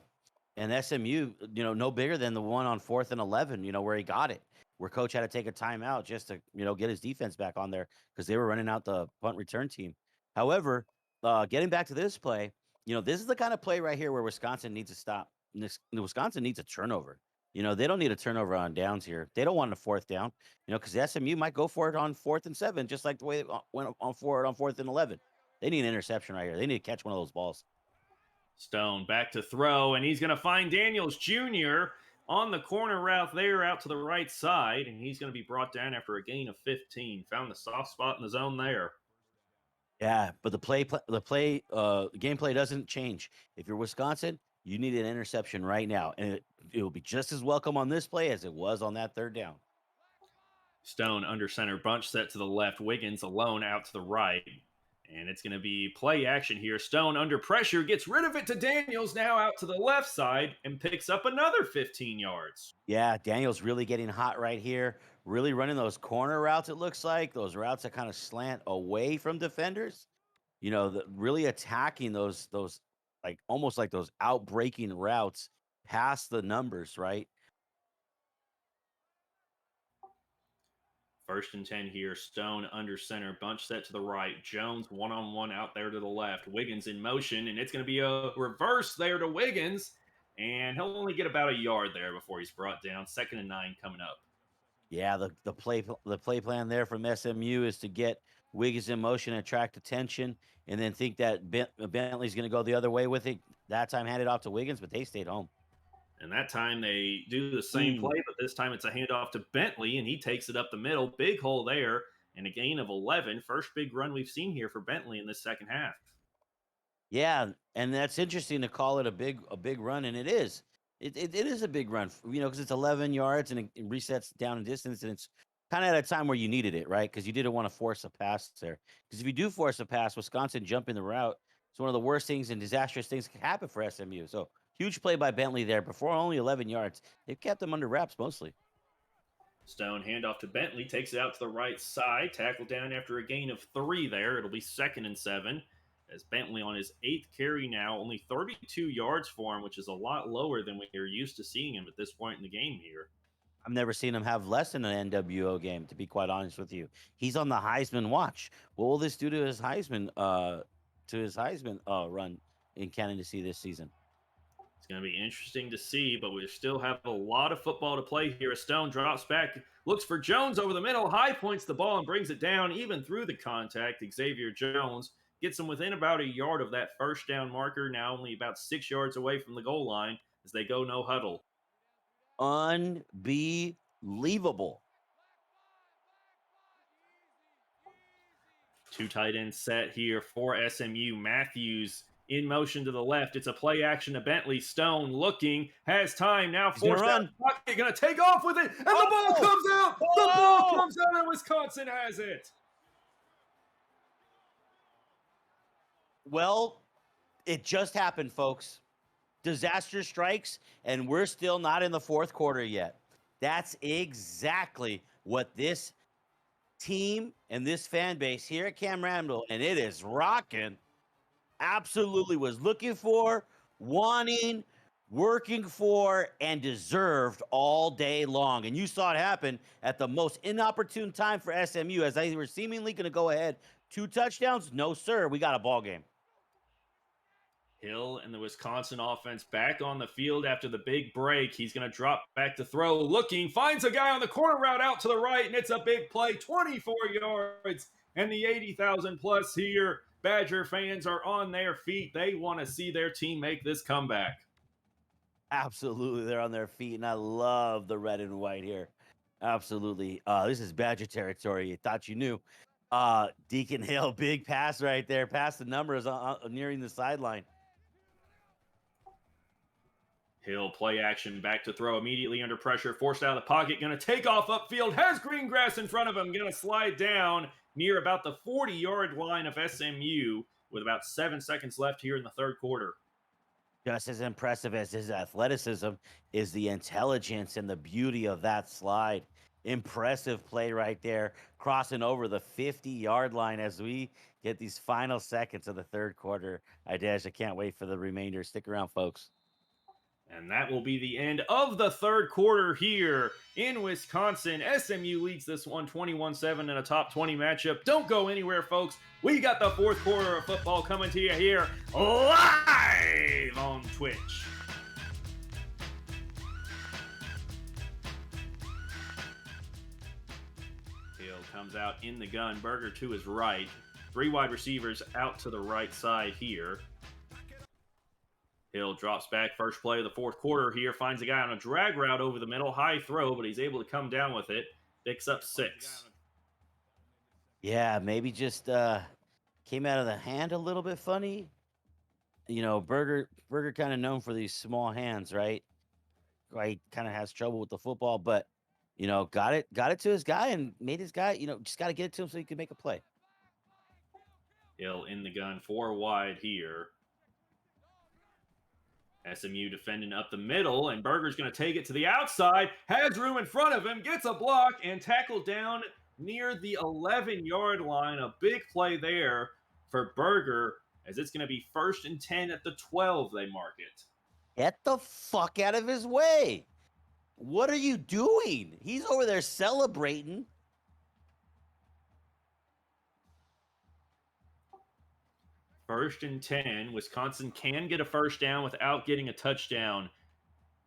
And SMU, no bigger than the one on 4th and 11, where he got it, where coach had to take a timeout just to, get his defense back on there because they were running out the punt return team. However, getting back to this play, this is the kind of play right here where Wisconsin needs to stop. Wisconsin needs a turnover. They don't need a turnover on downs here. They don't want a 4th down, because SMU might go for it on 4th and 7, just like the way it went for it on 4th and 11. They need an interception right here. They need to catch one of those balls. Stone back to throw, and he's going to find Daniels Jr. on the corner route there out to the right side, and he's going to be brought down after a gain of 15. Found the soft spot in the zone there. Yeah, but the gameplay doesn't change. If you're Wisconsin, you need an interception right now, and it will be just as welcome on this play as it was on that 3rd down. Stone under center, bunch set to the left. Wiggins alone out to the right. And it's going to be play action here. Stone under pressure, gets rid of it to Daniels, now out to the left side, and picks up another 15 yards. Yeah, Daniels really getting hot right here. Really running those corner routes, it looks like. Those routes that kind of slant away from defenders. Really attacking those like almost like those outbreaking routes past the numbers, right? First and 10 here. Stone under center. Bunch set to the right. Jones one-on-one out there to the left. Wiggins in motion, and it's going to be a reverse there to Wiggins. And he'll only get about a yard there before he's brought down. 2nd and 9 coming up. Yeah, the play plan there from SMU is to get Wiggins in motion, attract attention, and then think that Bentley's going to go the other way with it. That time handed off to Wiggins, but they stayed home. And that time they do the same play, but this time it's a handoff to Bentley, and he takes it up the middle. Big hole there, and a gain of 11. First big run we've seen here for Bentley in this second half. Yeah, and that's interesting to call it a big run, and it is. It is a big run, because it's 11 yards and it resets down in distance, and it's kind of at a time where you needed it, right? Because you didn't want to force a pass there. Because if you do force a pass, Wisconsin jumping the route, it's one of the worst things and disastrous things that can happen for SMU. So huge play by Bentley there. Before only 11 yards, they've kept them under wraps mostly. Stone handoff to Bentley, takes it out to the right side, tackled down after a gain of 3 there. It'll be 2nd and 7. As Bentley on his 8th carry now, only 32 yards for him, which is a lot lower than we're used to seeing him at this point in the game here. I've never seen him have less than an NWO game, to be quite honest with you. He's on the Heisman watch. What will this do to his Heisman run in candidacy this season? It's going to be interesting to see, but we still have a lot of football to play here. A Stone drops back, looks for Jones over the middle, high points the ball and brings it down even through the contact. Xavier Jones gets him within about a yard of that first down marker, now only about 6 yards away from the goal line as they go no huddle. Unbelievable. 2 tight end set here for SMU. Matthews in motion to the left. It's a play action to Bentley. Stone looking, has time now. Forced out. Going to take off with it, and the ball comes out. The ball comes out, and Wisconsin has it. Well, it just happened, folks. Disaster strikes, and we're still not in the fourth quarter yet. That's exactly what this team and this fan base here at Cam Randall, and it is rocking, absolutely was looking for, wanting, working for, and deserved all day long. And you saw it happen at the most inopportune time for SMU as they were seemingly going to go ahead. 2 touchdowns? No, sir. We got a ball game. Hill and the Wisconsin offense back on the field after the big break. He's going to drop back to throw, looking, finds a guy on the corner route out to the right, and it's a big play, 24 yards, and the 80,000 plus here. Badger fans are on their feet. They want to see their team make this comeback. Absolutely, they're on their feet, and I love the red and white here. Absolutely. This is Badger territory. You thought you knew. Deacon Hill, big pass right there, past the numbers nearing the sideline. Hill play action, back to throw, immediately under pressure, forced out of the pocket, going to take off upfield, has green grass in front of him, going to slide down near about the 40-yard line of SMU with about 7 seconds left here in the third quarter. Just as impressive as his athleticism is the intelligence and the beauty of that slide. Impressive play right there, crossing over the 50-yard line as we get these final seconds of the third quarter. I can't wait for the remainder. Stick around, folks. And that will be the end of the third quarter here in Wisconsin. SMU leads this one 21-7 in a top 20 matchup. Don't go anywhere, folks. We got the fourth quarter of football coming to you here live on Twitch. Hill comes out in the gun. Berger to his right. 3 wide receivers out to the right side here. Hill drops back, first play of the fourth quarter here, finds a guy on a drag route over the middle, high throw, but he's able to come down with it, picks up 6. Yeah, maybe just came out of the hand a little bit funny. Berger kind of known for these small hands, right? Right, kind of has trouble with the football, but got it to his guy and made his guy, just got to get it to him so he can make a play. Hill in the gun, 4 wide here. SMU defending up the middle, and Berger's going to take it to the outside, has room in front of him, gets a block, and tackled down near the 11-yard line. A big play there for Berger as it's going to be 1st and 10 at the 12. They mark it. Get the fuck out of his way. What are you doing? He's over there celebrating. First and 10. Wisconsin can get a first down without getting a touchdown.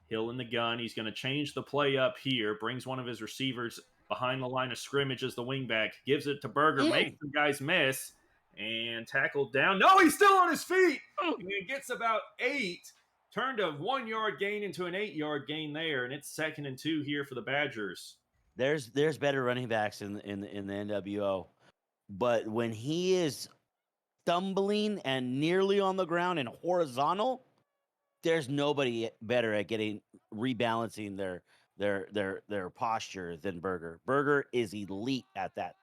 Hill in the gun. He's going to change the play up here. Brings one of his receivers behind the line of scrimmage as the wingback. Gives it to Berger. Makes the guys miss. And tackled down. No, he's still on his feet. And he gets about 8. Turned a 1-yard gain into an 8-yard gain there. And it's 2nd and 2 here for the Badgers. There's better running backs in the NWO. But when he is stumbling and nearly on the ground and horizontal, there's nobody better at rebalancing their posture than Berger. Berger is elite at that.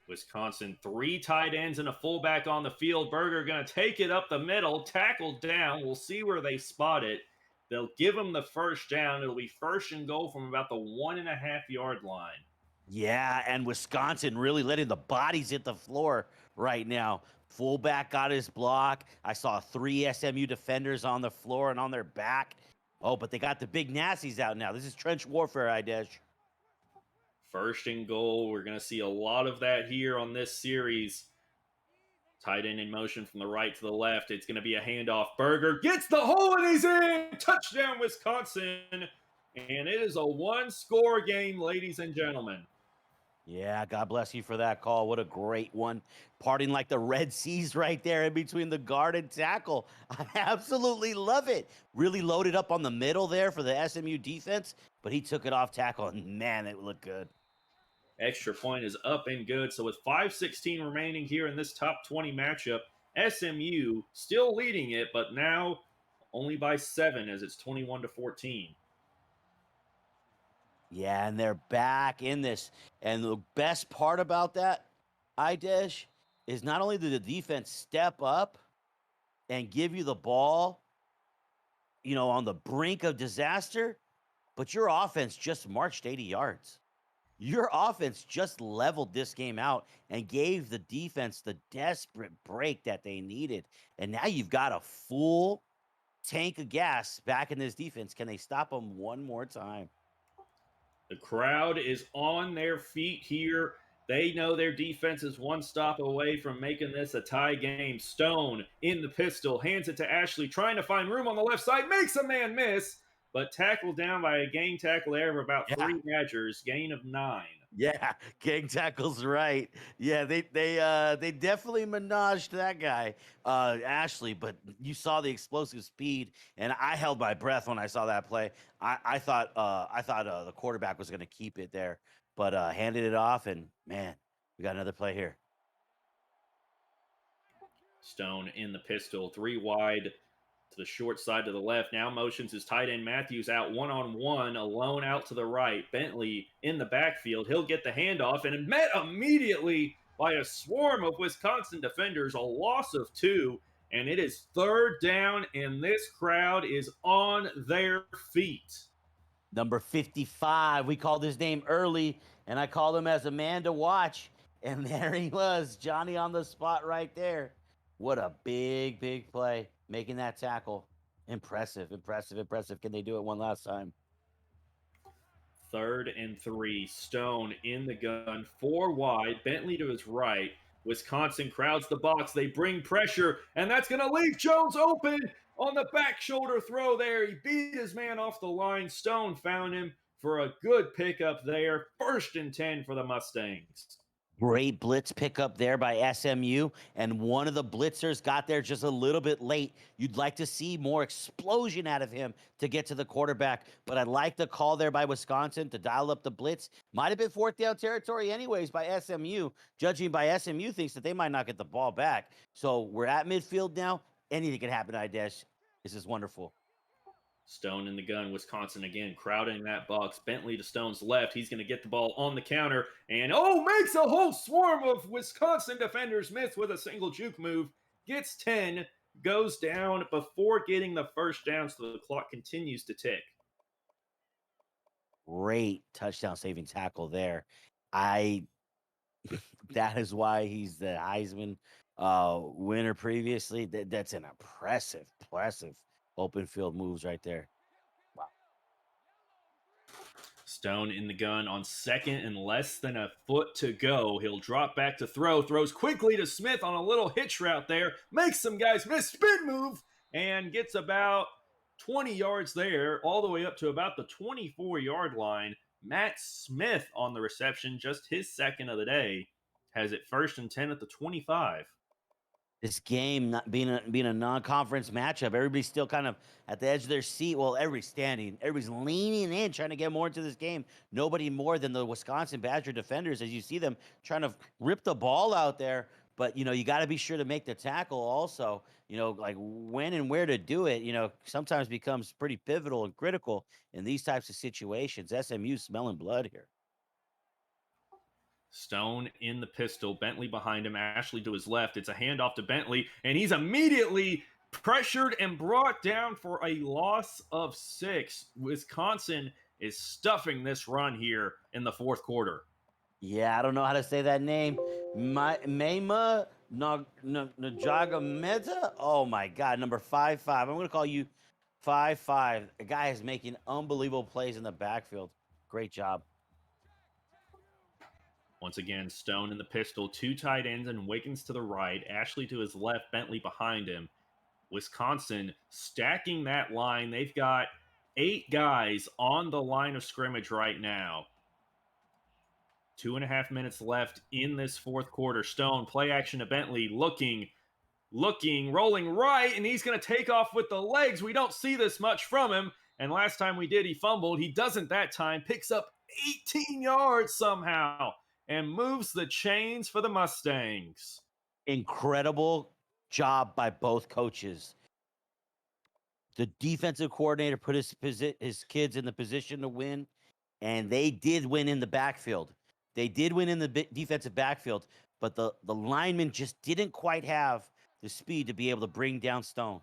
Wisconsin, 3 tight ends and a fullback on the field. Berger going to take it up the middle, tackled down. We'll see where they spot it. They'll give him the first down. It'll be 1st and goal from about the 1.5-yard line. Yeah, and Wisconsin really letting the bodies hit the floor right now. Fullback got his block. I saw 3 SMU defenders on the floor and on their back. Oh, but they got the big nasties out now. This is trench warfare, Idesh. 1st and goal. We're going to see a lot of that here on this series. Tight end in motion from the right to the left. It's going to be a handoff. Berger gets the hole and he's in. Touchdown, Wisconsin. And it is a 1-score game, ladies and gentlemen. Yeah, God bless you for that call. What a great one. Parting like the Red Seas right there in between the guard and tackle. I absolutely love it. Really loaded up on the middle there for the SMU defense, but he took it off tackle, and man, it looked good. Extra point is up and good. So with 5:16 remaining here in this top 20 matchup, SMU still leading it, but now only by 7 as it's 21-14. Yeah, and they're back in this. And the best part about that, Idesh, is not only did the defense step up and give you the ball, on the brink of disaster, but your offense just marched 80 yards. Your offense just leveled this game out and gave the defense the desperate break that they needed. And now you've got a full tank of gas back in this defense. Can they stop them one more time? The crowd is on their feet here. They know their defense is 1 stop away from making this a tie game. Stone in the pistol, hands it to Ashley, trying to find room on the left side, makes a man miss, but tackled down by a gang tackle there of about 3 Badgers, gain of 9. Yeah, gang tackle's right. Yeah, they definitely menaged that guy, Ashley. But you saw the explosive speed, and I held my breath when I saw that play. I thought the quarterback was going to keep it there, but handed it off, and man, we got another play here. Stone in the pistol, 3 wide to the short side to the left. Now motions his tight end Matthews out one-on-one, alone out to the right. Bentley in the backfield. He'll get the handoff and met immediately by a swarm of Wisconsin defenders, a loss of 2. And it is 3rd down, and this crowd is on their feet. Number 55. We called his name early, and I called him as a man to watch. And there he was, Johnny on the spot right there. What a big, big play. Making that tackle. Impressive. Can they do it one last time? 3rd and 3. Stone in the gun. 4 wide. Bentley to his right. Wisconsin crowds the box. They bring pressure, and that's going to leave Jones open on the back shoulder throw there. He beat his man off the line. Stone found him for a good pickup there. 1st and 10 for the Mustangs. Great blitz pickup there by SMU, and one of the blitzers got there just a little bit late. You'd like to see more explosion out of him to get to the quarterback, but I like the call there by Wisconsin to dial up the blitz. Might have been 4th down territory anyways by SMU. Judging by SMU thinks that they might not get the ball back. So we're at midfield now. Anything can happen, Idesh. This is wonderful. Stone in the gun. Wisconsin again crowding that box. Bentley to Stone's left. He's going to get the ball on the counter and makes a whole swarm of Wisconsin defenders miss with a single juke move. Gets 10, goes down before getting the first down, so the clock continues to tick. Great touchdown saving tackle there. That is why he's the Heisman winner previously. That's an impressive open field moves right there. Wow. Stone in the gun on second and less than a foot to go. He'll drop back to throw, throws quickly to Smith on a little hitch route there, makes some guys miss, spin move, and gets about 20 yards there, all the way up to about the 24-yard line. Matt Smith on the reception, just his second of the day, has it first and 10 at the 25. This game not being a non-conference matchup, everybody's still kind of at the edge of their seat. Well, everybody's standing, everybody's leaning in, trying to get more into this game. Nobody more than the Wisconsin Badger defenders, as you see them trying to rip the ball out there. But you got to be sure to make the tackle. Also, like when and where to do it. Sometimes becomes pretty pivotal and critical in these types of situations. SMU smelling blood here. Stone in the pistol, Bentley behind him, Ashley to his left. It's a handoff to Bentley, and he's immediately pressured and brought down for a loss of 6. Wisconsin is stuffing this run here in the fourth quarter. Yeah, I don't know how to say that name. Maima Najagameta. Oh my God, number 5'5". I'm gonna call you 5'5". The guy is making unbelievable plays in the backfield. Great job. Once again, Stone in the pistol, 2 tight ends, and Wiggins to the right, Ashley to his left, Bentley behind him. Wisconsin stacking that line. They've got 8 guys on the line of scrimmage right now. 2.5 minutes left in this fourth quarter. Stone, play action to Bentley, looking, rolling right, and he's going to take off with the legs. We don't see this much from him. And last time we did, he fumbled. He doesn't that time. Picks up 18 yards somehow and moves the chains for the Mustangs. Incredible job by both coaches. The defensive coordinator put his kids in the position to win, and they did win in the backfield. They did win in the defensive backfield, but the linemen just didn't quite have the speed to be able to bring down Stone.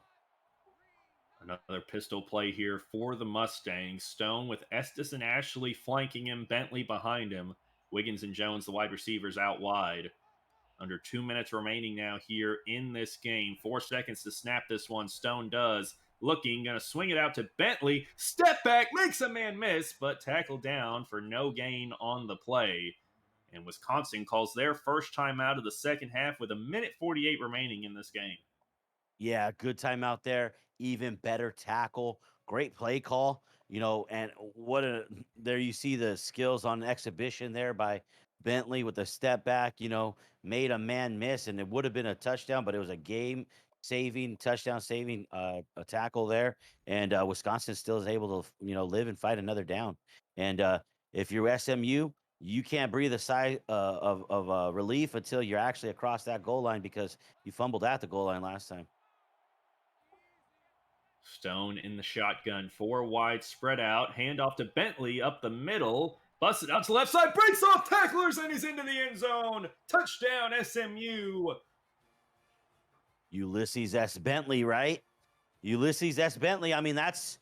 Another pistol play here for the Mustangs. Stone with Estes and Ashley flanking him, Bentley behind him. Wiggins and Jones, the wide receivers, out wide. Under 2 minutes remaining now here in this game. 4 seconds to snap this one. Stone does. Looking, going to swing it out to Bentley. Step back, makes a man miss, but tackled down for no gain on the play. And Wisconsin calls their first timeout of the second half with 1:48 remaining in this game. Yeah, good timeout there. Even better tackle. Great play call. And there you see the skills on exhibition there by Bentley with the step back, made a man miss, and it would have been a touchdown, but it was a touchdown saving a tackle there. And Wisconsin still is able to, live and fight another down. And if you're SMU, you can't breathe a sigh of relief until you're actually across that goal line, because you fumbled at the goal line last time. Stone in the shotgun, 4 wide, spread out, handoff to Bentley up the middle, busted out to the left side, breaks off tacklers, and he's into the end zone. Touchdown, SMU. Ulysses S. Bentley, right? Ulysses S. Bentley. I mean, that's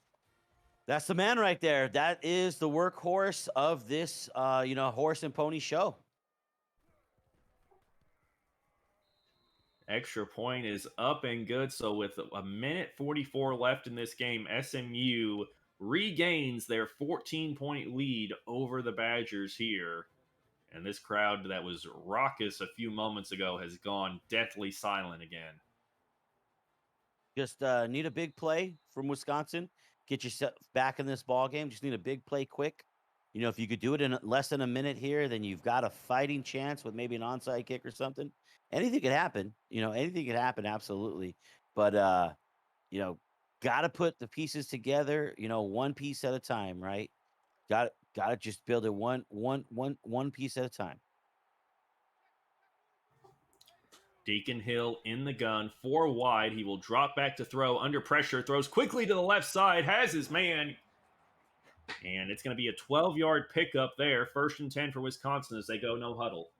the man right there. That is the workhorse of this, horse and pony show. Extra point is up and good. So with 1:44 left in this game, SMU regains their 14-point lead over the Badgers here. And this crowd that was raucous a few moments ago has gone deathly silent again. Just need a big play from Wisconsin. Get yourself back in this ball game. Just need a big play quick. If you could do it in less than a minute here, then you've got a fighting chance with maybe an onside kick or something. Anything could happen. Anything could happen, absolutely. But got to put the pieces together. One piece at a time, right? Got to just build it one piece at a time. Deacon Hill in the gun, 4 wide. He will drop back to throw under pressure, throws quickly to the left side, has his man. And it's going to be a 12-yard pickup there. First and 10 for Wisconsin as they go no huddle.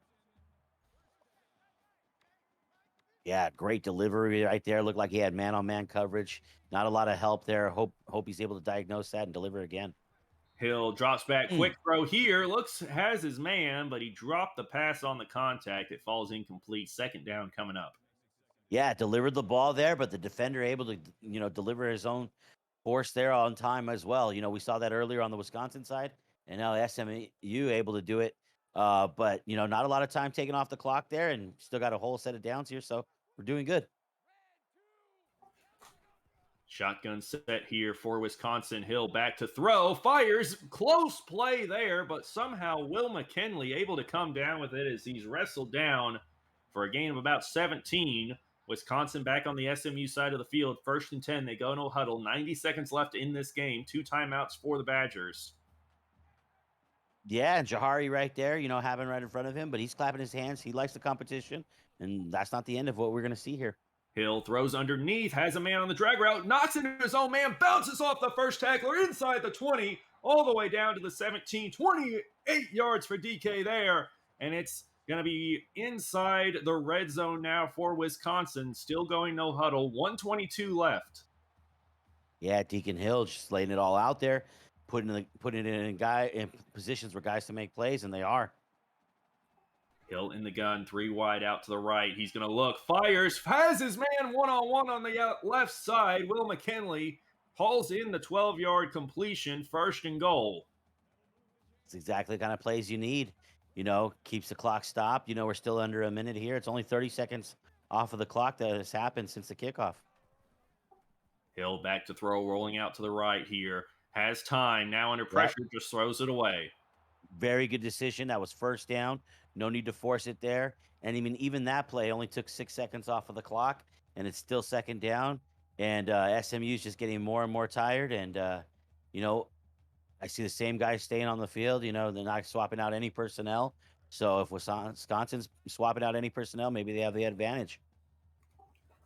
Yeah, great delivery right there. Looked like he had man-on-man coverage. Not a lot of help there. Hope he's able to diagnose that and deliver again. Hill drops back, quick throw here. Has his man, but he dropped the pass on the contact. It falls incomplete. Second down coming up. Yeah, delivered the ball there, but the defender able to, deliver his own force there on time as well. We saw that earlier on the Wisconsin side, and now SMU able to do it. But not a lot of time taken off the clock there, and still got a whole set of downs here, so we're doing good. Shotgun set here for Wisconsin. Hill back to throw. Fires. Close play there, but somehow Will McKinley able to come down with it as he's wrestled down for a gain of about 17. Wisconsin back on the SMU side of the field. 1st and 10. They go no huddle. 90 seconds left in this game. 2 timeouts for the Badgers. Yeah, and Jahari right there, having right in front of him, but he's clapping his hands. He likes the competition, and that's not the end of what we're going to see here. Hill throws underneath, has a man on the drag route, knocks into his own man, bounces off the first tackler inside the 20, all the way down to the 17, 28 yards for DK there. And it's going to be inside the red zone now for Wisconsin. Still going no huddle, 1:22 left. Yeah, Deacon Hill just laying it all out there, putting it in positions where guys to make plays, and they are. Hill in the gun, 3 wide out to the right. He's going to look, fires, has his man one-on-one on the left side. Will McKinley hauls in the 12-yard completion, 1st and goal. It's exactly the kind of plays you need. Keeps the clock stopped. We're still under a minute here. It's only 30 seconds off of the clock that has happened since the kickoff. Hill back to throw, rolling out to the right here. Has time, now under pressure, just throws it away. Very good decision. That was 1st down. No need to force it there. And even that play only took 6 seconds off of the clock, and it's still 2nd down. And SMU is just getting more and more tired. And, I see the same guys staying on the field. They're not swapping out any personnel. So if Wisconsin's swapping out any personnel, maybe they have the advantage.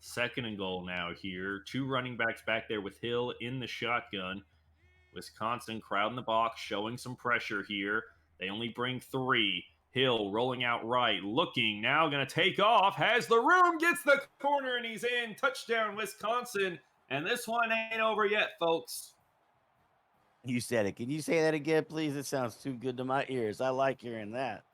2nd and goal now here. 2 running backs back there with Hill in the shotgun. Wisconsin crowding the box, showing some pressure here. They only bring 3. Hill rolling out right, looking, now going to take off, has the room, gets the corner, and he's in. Touchdown, Wisconsin. And this one ain't over yet, folks. You said it. Can you say that again, please? It sounds too good to my ears. I like hearing that.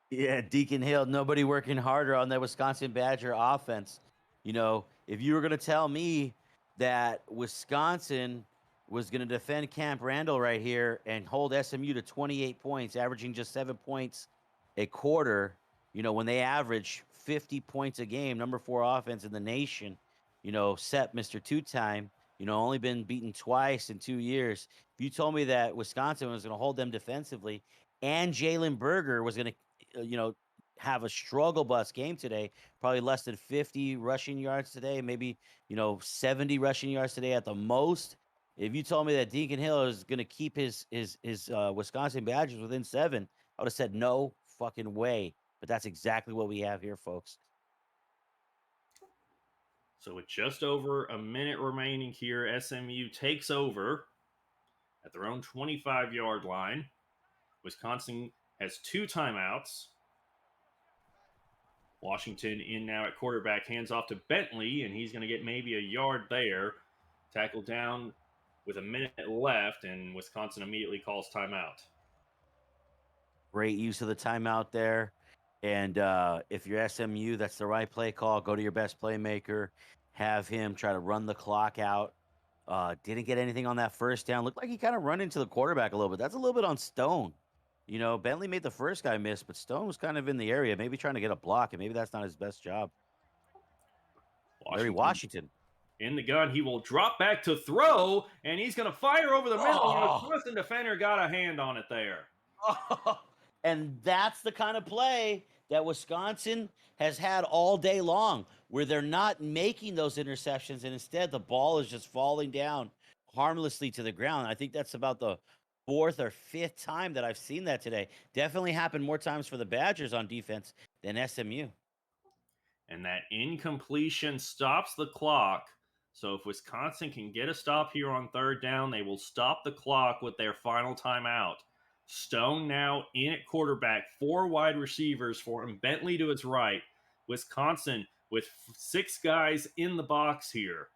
Yeah, Deacon Hill, nobody working harder on that Wisconsin Badger offense. If you were going to tell me that Wisconsin was going to defend Camp Randall right here and hold SMU to 28 points, averaging just 7 points a quarter, when they average 50 points a game, number 4 offense in the nation, set Mr. Two-Time, only been beaten twice in 2 years. If you told me that Wisconsin was going to hold them defensively and Jalen Berger was going to, have a struggle bus game today, probably less than 50 rushing yards today, maybe, 70 rushing yards today at the most. If you told me that Deacon Hill is going to keep his Wisconsin Badgers within 7, I would have said no fucking way. But that's exactly what we have here, folks. So with just over a minute remaining here, SMU takes over at their own 25-yard line. Wisconsin has 2 timeouts. Washington in now at quarterback, hands off to Bentley, and he's going to get maybe a yard there. Tackled down with a minute left, and Wisconsin immediately calls timeout. Great use of the timeout there. And if you're SMU, that's the right play call. Go to your best playmaker. Have him try to run the clock out. Didn't get anything on that 1st down. Looked like he kind of run into the quarterback a little bit. That's a little bit on Stone. Bentley made the first guy miss, but Stone was kind of in the area, maybe trying to get a block, and maybe that's not his best job. Washington. In the gun, he will drop back to throw, and he's going to fire over the middle, and the Wisconsin defender got a hand on it there. And that's the kind of play that Wisconsin has had all day long, where they're not making those interceptions, and instead the ball is just falling down harmlessly to the ground. I think that's about the 4th or 5th time that I've seen that today. Definitely happened more times for the Badgers on defense than SMU. And that incompletion stops the clock. So if Wisconsin can get a stop here on 3rd down, they will stop the clock with their final timeout. Stone now in at quarterback, 4 wide receivers for him. Bentley to his right. Wisconsin with 6 guys in the box here.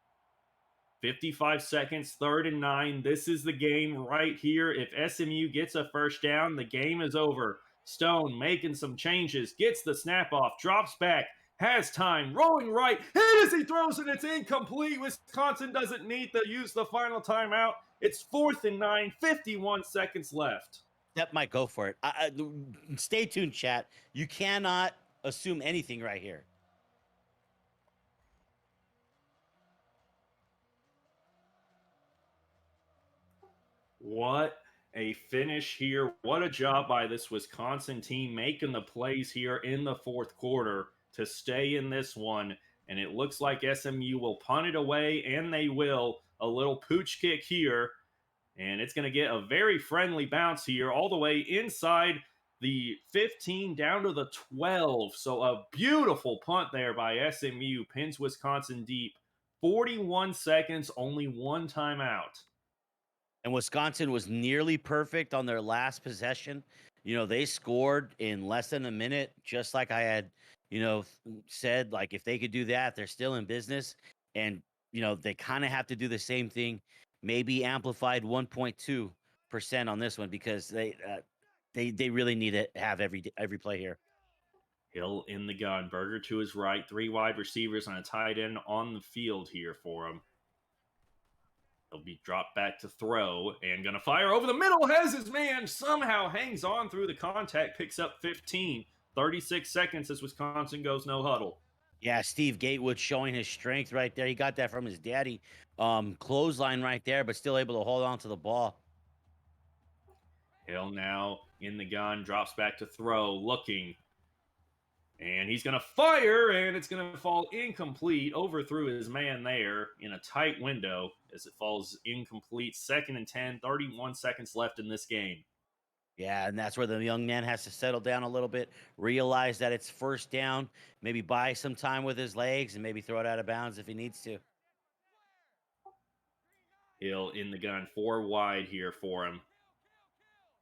55 seconds, 3rd and 9. This is the game right here. If SMU gets a 1st down, the game is over. Stone making some changes, gets the snap off, drops back, has time, rolling right, and as he throws it, it's incomplete. Wisconsin doesn't need to use the final timeout. It's 4th and 9, 51 seconds left. That might go for it. Stay tuned, chat. You cannot assume anything right here. What a finish here. What a job by this Wisconsin team making the plays here in the fourth quarter to stay in this one. And it looks like SMU will punt it away, and they will. A little pooch kick here. And it's going to get a very friendly bounce here, all the way inside the 15 down to the 12. So a beautiful punt there by SMU. Pins Wisconsin deep. 41 seconds, only one timeout. And Wisconsin was nearly perfect on their last possession. They scored in less than a minute, just like I had, said. Like, if they could do that, they're still in business. And, they kind of have to do the same thing, maybe amplified 1.2% on this one, because they really need to have every play here. Hill in the gun. Berger to his right. 3 wide receivers and a tight end on the field here for him. He'll be dropped back to throw and going to fire over the middle. Has his man, somehow hangs on through the contact, picks up 15. 36 seconds as Wisconsin goes no huddle. Yeah, Steve Gatewood showing his strength right there. He got that from his daddy. Clothesline right there, but still able to hold on to the ball. Hill now in the gun, drops back to throw, looking. And he's going to fire, and it's going to fall incomplete. Overthrew his man there in a tight window as it falls incomplete. 2nd and 10, 31 seconds left in this game. Yeah, and that's where the young man has to settle down a little bit, realize that it's first down, maybe buy some time with his legs, and maybe throw it out of bounds if he needs to. Hill in the gun, 4 wide here for him.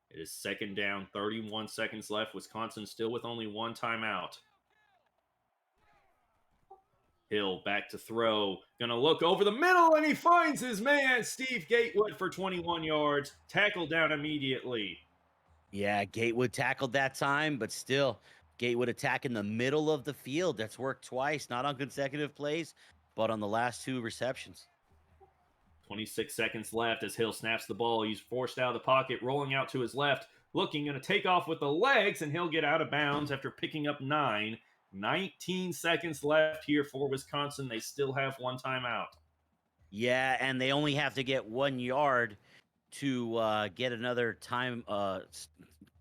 It is 2nd down, 31 seconds left. Wisconsin still with only one timeout. Hill back to throw. Gonna look over the middle, and he finds his man, Steve Gatewood, for 21 yards. Tackled down immediately. Yeah, Gatewood tackled that time, but still, Gatewood attack in the middle of the field. That's worked twice, not on consecutive plays, but on the last 2 receptions. 26 seconds left as Hill snaps the ball. He's forced out of the pocket, rolling out to his left, looking, going to take off with the legs, and he'll get out of bounds after picking up 9. 19 seconds left here for Wisconsin. They still have one timeout. Yeah, and they only have to get 1 yard to get another time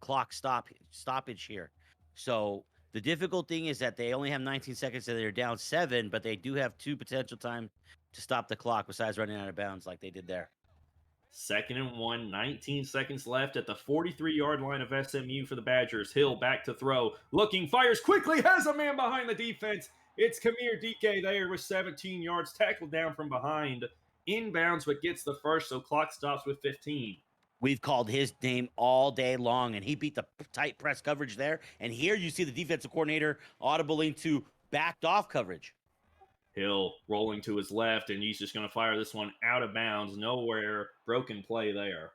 clock stoppage here. So the difficult thing is that they only have 19 seconds, and they're down 7, but they do have 2 potential time to stop the clock besides running out of bounds like they did there. 2nd and 1, 19 seconds left at the 43-yard line of SMU for the Badgers. Hill back to throw, looking, fires quickly, has a man behind the defense. It's Kamir Dike there with 17 yards, tackled down from behind. Inbounds, but gets the first, so clock stops with 15. We've called his name all day long, and he beat the tight press coverage there. And here you see the defensive coordinator audible into backed off coverage. Hill rolling to his left, and he's just going to fire this one out of bounds. Nowhere. Broken play there.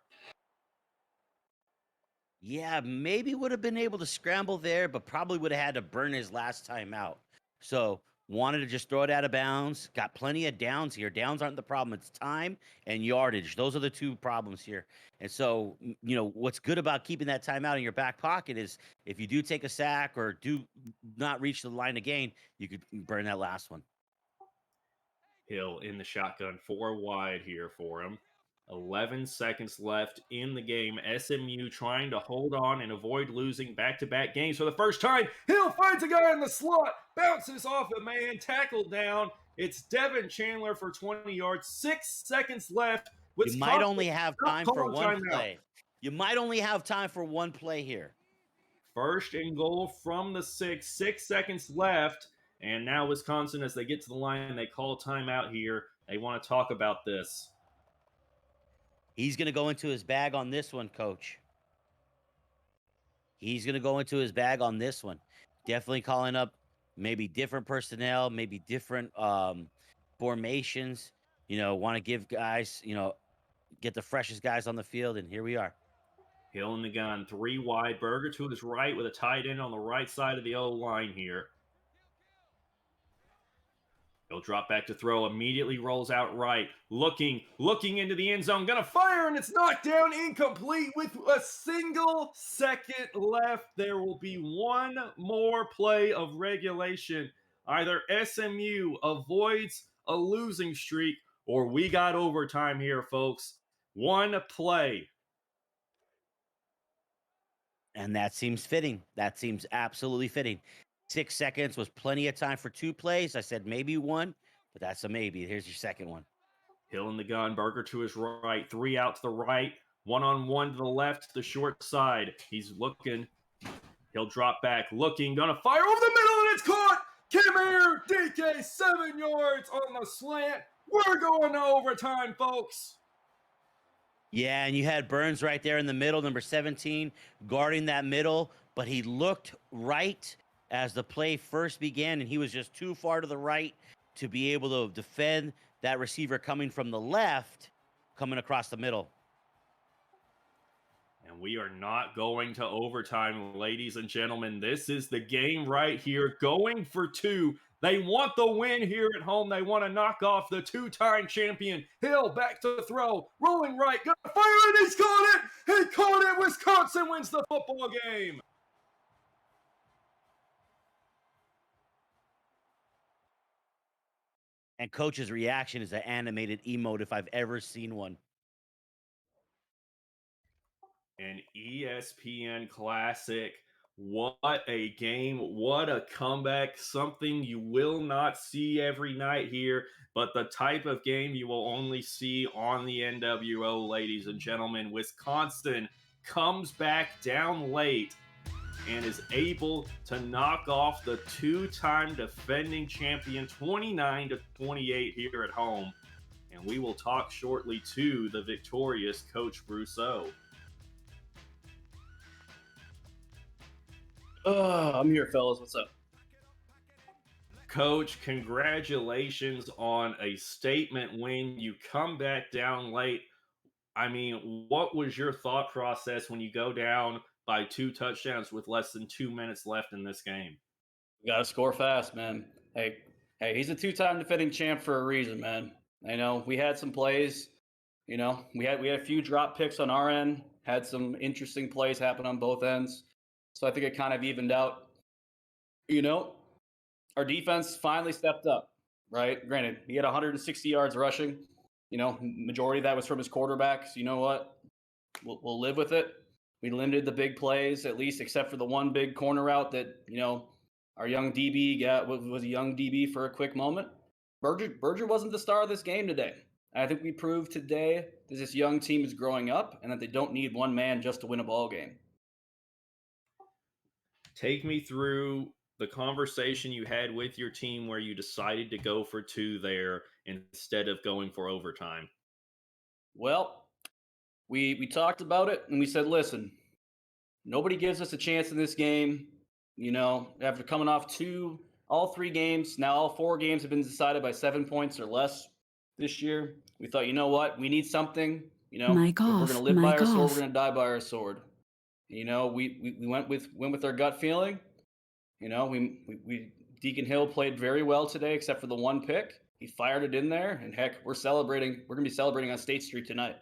Yeah, maybe would have been able to scramble there, but probably would have had to burn his last time out. So wanted to just throw it out of bounds. Got plenty of downs here. Downs aren't the problem. It's time and yardage. Those are the 2 problems here. And so, what's good about keeping that timeout in your back pocket is if you do take a sack or do not reach the line of gain, you could burn that last one. Hill in the shotgun, 4 wide here for him. 11 seconds left in the game. SMU trying to hold on and avoid losing back-to-back games for the first time. Hill finds a guy in the slot, bounces off a man, tackled down. It's Devin Chandler for 20 yards. 6 seconds left. You might only have time for one play. You might only have time for one play here. 1st and goal from the 6. 6 seconds left. And now Wisconsin, as they get to the line, they call timeout here. They want to talk about this. He's going to go into his bag on this one, Coach. He's going to go into his bag on this one. Definitely calling up maybe different personnel, maybe different formations. Want to give guys, get the freshest guys on the field, and here we are. Hill in the gun, 3 wide. Berger to his right with a tight end on the right side of the O-line here. He'll drop back to throw, immediately rolls out right, looking into the end zone, gonna fire, and it's knocked down, incomplete with a single second left. There will be one more play of regulation. Either SMU avoids a losing streak, or we got overtime here, folks. One play. And that seems fitting. That seems absolutely fitting. 6 seconds was plenty of time for 2 plays. I said maybe one, but that's a maybe. Here's your second one. Hill in the gun, Berger to his right, 3 out to the right, 1-on-1 to the left, to the short side. He's looking. He'll drop back, looking, gonna fire over the middle, and it's caught! Come here, DK, 7 yards on the slant. We're going to overtime, folks. Yeah, and you had Burns right there in the middle, number 17, guarding that middle, but he looked right as the play first began, and he was just too far to the right to be able to defend that receiver coming from the left, coming across the middle. And we are not going to overtime, ladies and gentlemen. This is the game right here, going for 2. They want the win here at home. They want to knock off the 2-time champion. Hill back to throw, rolling right, gonna fire it. He's caught it. He caught it. Wisconsin wins the football game. And coach's reaction is an animated emote if I've ever seen one. An ESPN classic. What a game. What a comeback. Something you will not see every night here, but the type of game you will only see on the NWO, ladies and gentlemen. Wisconsin comes back down late and is able to knock off the 2-time defending champion 29-28 here at home. And we will talk shortly to the victorious Coach Brousseau. I'm here, fellas. What's up? Coach, congratulations on a statement win. You come back down late. I mean, what was your thought process when you go down by 2 touchdowns with less than 2 minutes left in this game? We got to score fast, man. Hey, he's a 2-time defending champ for a reason, man. I know we had some plays. We had a few drop picks on our end. Had some interesting plays happen on both ends. So I think it kind of evened out. Our defense finally stepped up, right? Granted, he had 160 yards rushing. Majority of that was from his quarterback. So you know what? We'll live with it. We limited the big plays, at least except for the one big corner route that, our young DB was a young DB for a quick moment. Berger wasn't the star of this game today. I think we proved today that this young team is growing up and that they don't need one man just to win a ball game. Take me through the conversation you had with your team where you decided to go for 2 there instead of going for overtime. Well, we talked about it and we said, listen, nobody gives us a chance in this game. After coming off all 3 games, now all 4 games have been decided by 7 points or less this year. We thought, you know what? We need something. If we're going to live by our sword, we're going to die by our sword. We went with our gut feeling. Deacon Hill played very well today, except for the 1 pick. He fired it in there, and heck, we're celebrating. We're going to be celebrating on State Street tonight.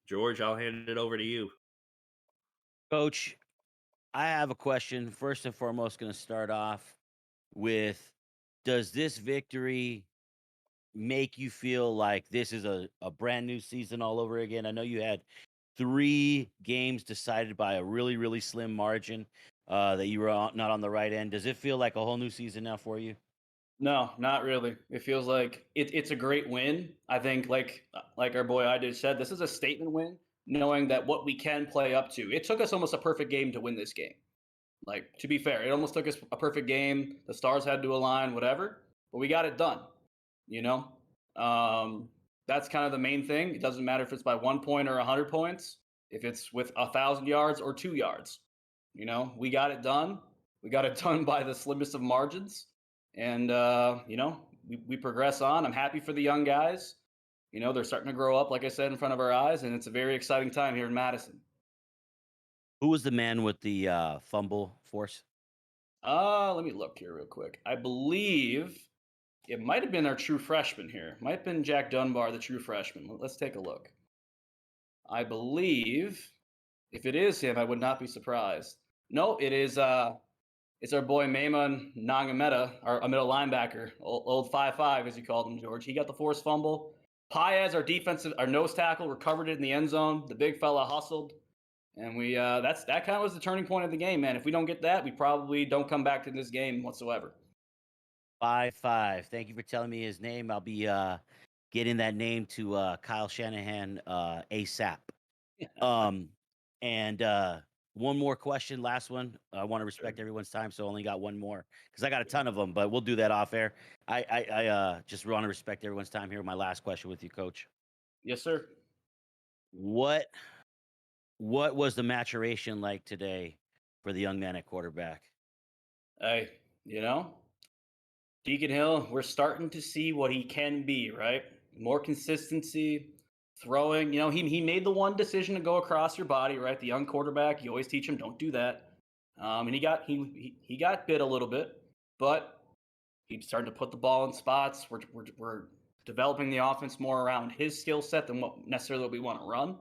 George, I'll hand it over to you. Coach, I have a question. First and foremost, going to start off with, does this victory make you feel like this is a brand new season all over again? I know you had 3 games decided by a really, really slim margin that you were not on the right end. Does it feel like a whole new season now for you? No, not really. It feels like it's a great win. I think, like our boy I just said, this is a statement win, knowing that what we can play up to. It took us almost a perfect game to win this game. Like, to be fair, it almost took us a perfect game. The stars had to align, whatever, but we got it done. That's kind of the main thing. It doesn't matter if it's by 1 point or 100 points, if it's with 1,000 yards or 2 yards. We got it done. We got it done by the slimmest of margins. And, we progress on. I'm happy for the young guys. They're starting to grow up, like I said, in front of our eyes. And it's a very exciting time here in Madison. Who was the man with the fumble force? Let me look here real quick. I believe it might have been our true freshman here. Might have been Jack Dunbar, the true freshman. Let's take a look. I believe if it is him, I would not be surprised. No, it is it's our boy Maimon Nangameta, our middle linebacker, old 5'5", as you called him, George. He got the forced fumble. Paez, our nose tackle, recovered it in the end zone. The big fella hustled. And we that kind of was the turning point of the game, man. If we don't get that, we probably don't come back to this game whatsoever. 5'5". Thank you for telling me his name. I'll be getting that name to Kyle Shanahan ASAP. And one more question, last one. I want to respect everyone's time, so I only got one more because I got a ton of them, but we'll do that off air. I just want to respect everyone's time here. My last question with you, Coach. Yes, sir. What was the maturation like today for the young man at quarterback? Hey, Deacon Hill, we're starting to see what he can be, right? More consistency, throwing. He made the one decision to go across your body, right? The young quarterback, you always teach him don't do that. And he got bit a little bit, but he's starting to put the ball in spots. We're developing the offense more around his skill set than what necessarily we want to run,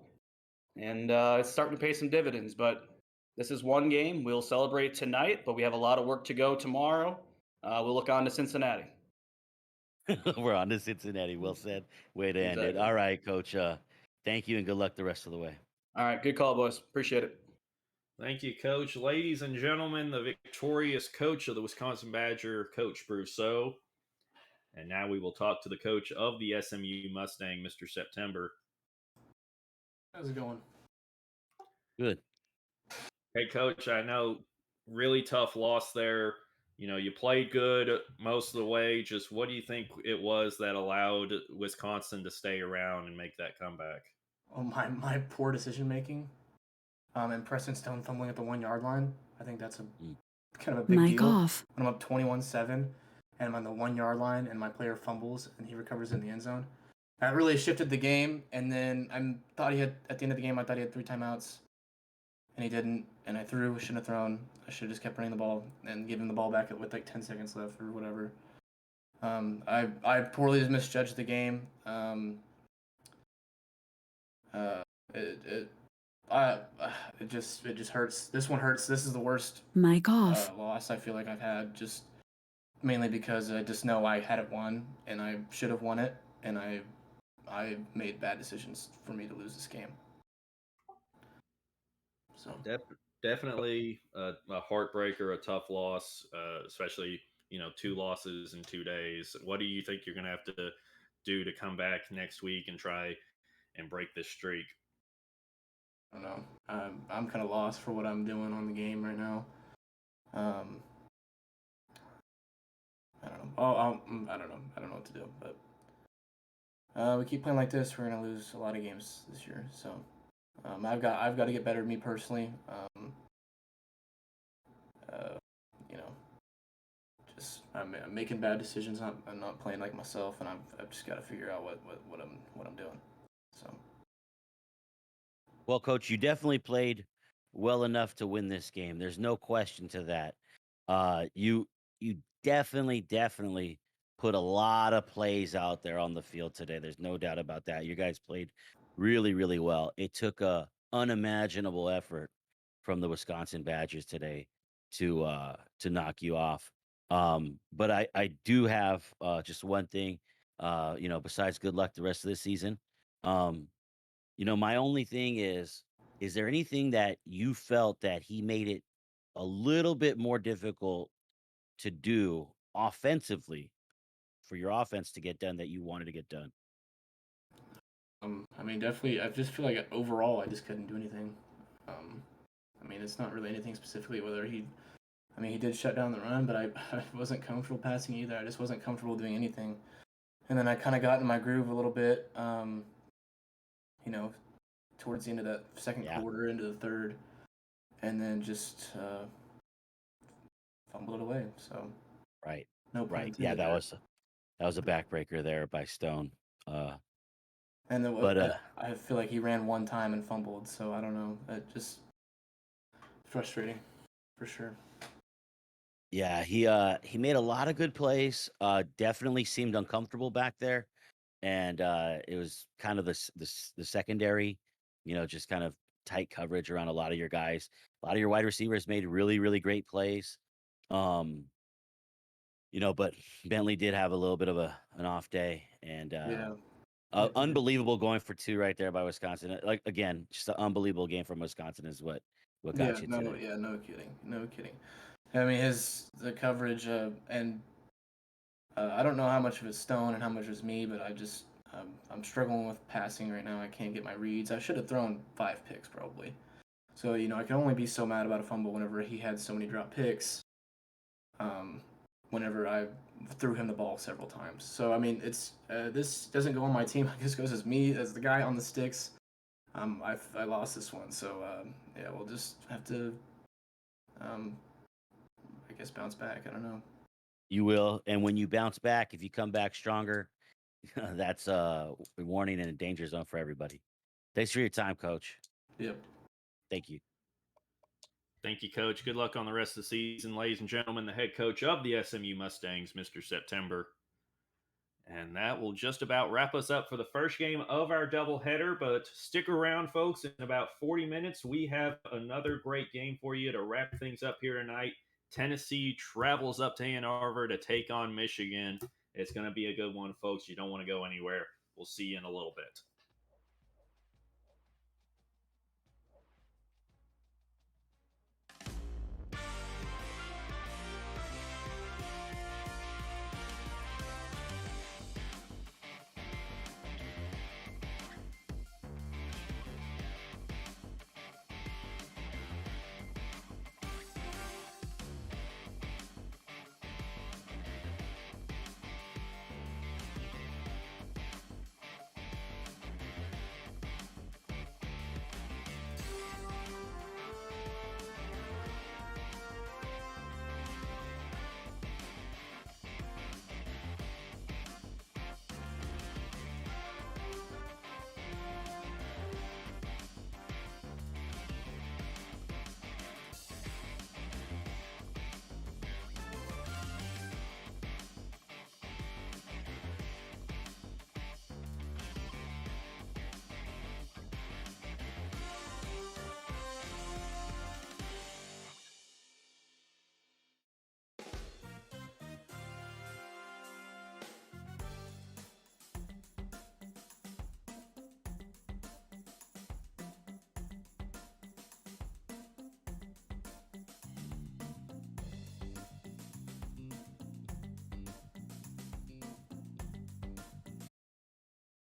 and it's starting to pay some dividends. But this is one game. We'll celebrate tonight, but we have a lot of work to go tomorrow. We'll look on to Cincinnati. We're on to Cincinnati. Well said. Way to end it. Exactly. All right, Coach. Thank you and good luck the rest of the way. All right, good call, boys. Appreciate it. Thank you, Coach. Ladies and gentlemen, the victorious coach of the Wisconsin Badger, Coach Brousseau. And now we will talk to the coach of the SMU Mustang, Mr. September. How's it going? Good. Hey, Coach, I know really tough loss there. You played good most of the way. Just what do you think it was that allowed Wisconsin to stay around and make that comeback? Oh, my poor decision making. And Preston Stone fumbling at the 1 yard line. I think that's kind of a big deal. Off. When I'm up 21-7 and I'm on the 1 yard line and my player fumbles and he recovers in the end zone. That really shifted the game. And then at the end of the game, I thought he had 3 timeouts. And he didn't. And I shouldn't have thrown. I should have just kept running the ball and given the ball back with like 10 seconds left or whatever. I poorly misjudged the game. It just hurts. This one hurts. This is the worst loss I feel like I've had, just mainly because I just know I had it won and I should have won it, and I made bad decisions for me to lose this game. So Definitely a heartbreaker, a tough loss, especially 2 losses in 2 days. What do you think you're going to have to do to come back next week and try and break this streak? I don't know. I'm kind of lost for what I'm doing on the game right now. I don't know. I don't know. I don't know what to do. But we keep playing like this, we're gonna lose a lot of games this year. So I've got to get better, me personally. Just I'm making bad decisions. I'm not playing like myself, and I've just got to figure out what I'm doing. So. Well, Coach, you definitely played well enough to win this game. There's no question to that. You definitely put a lot of plays out there on the field today. There's no doubt about that. You guys played really, really well. It took a unimaginable effort from the Wisconsin Badgers today to knock you off. But I do have just one thing. Besides good luck the rest of the season. My only thing is there anything that you felt that he made it a little bit more difficult to do offensively for your offense to get done that you wanted to get done? I mean, definitely, I just feel like overall I just couldn't do anything. I mean, it's not really anything specifically whether he did shut down the run, but I wasn't comfortable passing either. I just wasn't comfortable doing anything. And then I kind of got in my groove a little bit, towards the end of that second quarter, into the third, and then just fumbled it away. So Right. No pun Right. Yeah, intended there. that was a backbreaker there by Stone. And then But I feel like he ran one time and fumbled, so I don't know. It just frustrating for sure. Yeah, he made a lot of good plays. Definitely seemed uncomfortable back there, and it was kind of the secondary, just kind of tight coverage around a lot of your guys. A lot of your wide receivers made really, really great plays. Um, but Bentley did have a little bit of an off day, and Yeah. Yeah, he did. unbelievable going for 2 right there by Wisconsin. Like again, just an unbelievable game from Wisconsin is what got you today. No kidding. No kidding. I mean, the coverage, and I don't know how much of it's Stone and how much is me, but I'm struggling with passing right now. I can't get my reads. I should have thrown 5 picks probably. So I can only be so mad about a fumble whenever he had so many drop picks. Whenever I threw him the ball several times. So I mean, it's this doesn't go on my team. This goes as me as the guy on the sticks. I lost this one. So yeah, we'll just have to I guess bounce back. I don't know. You will, and when you bounce back, if you come back stronger, that's a warning and a danger zone for everybody. Thanks for your time, Coach. Yep. Thank you. Thank you, Coach. Good luck on the rest of the season, ladies and gentlemen. The head coach of the SMU Mustangs, Mr. September. And that will just about wrap us up for the first game of our doubleheader. But stick around, folks. In about 40 minutes, we have another great game for you to wrap things up here tonight. Tennessee travels up to Ann Arbor to take on Michigan. It's going to be a good one, folks. You don't want to go anywhere. We'll see you in a little bit.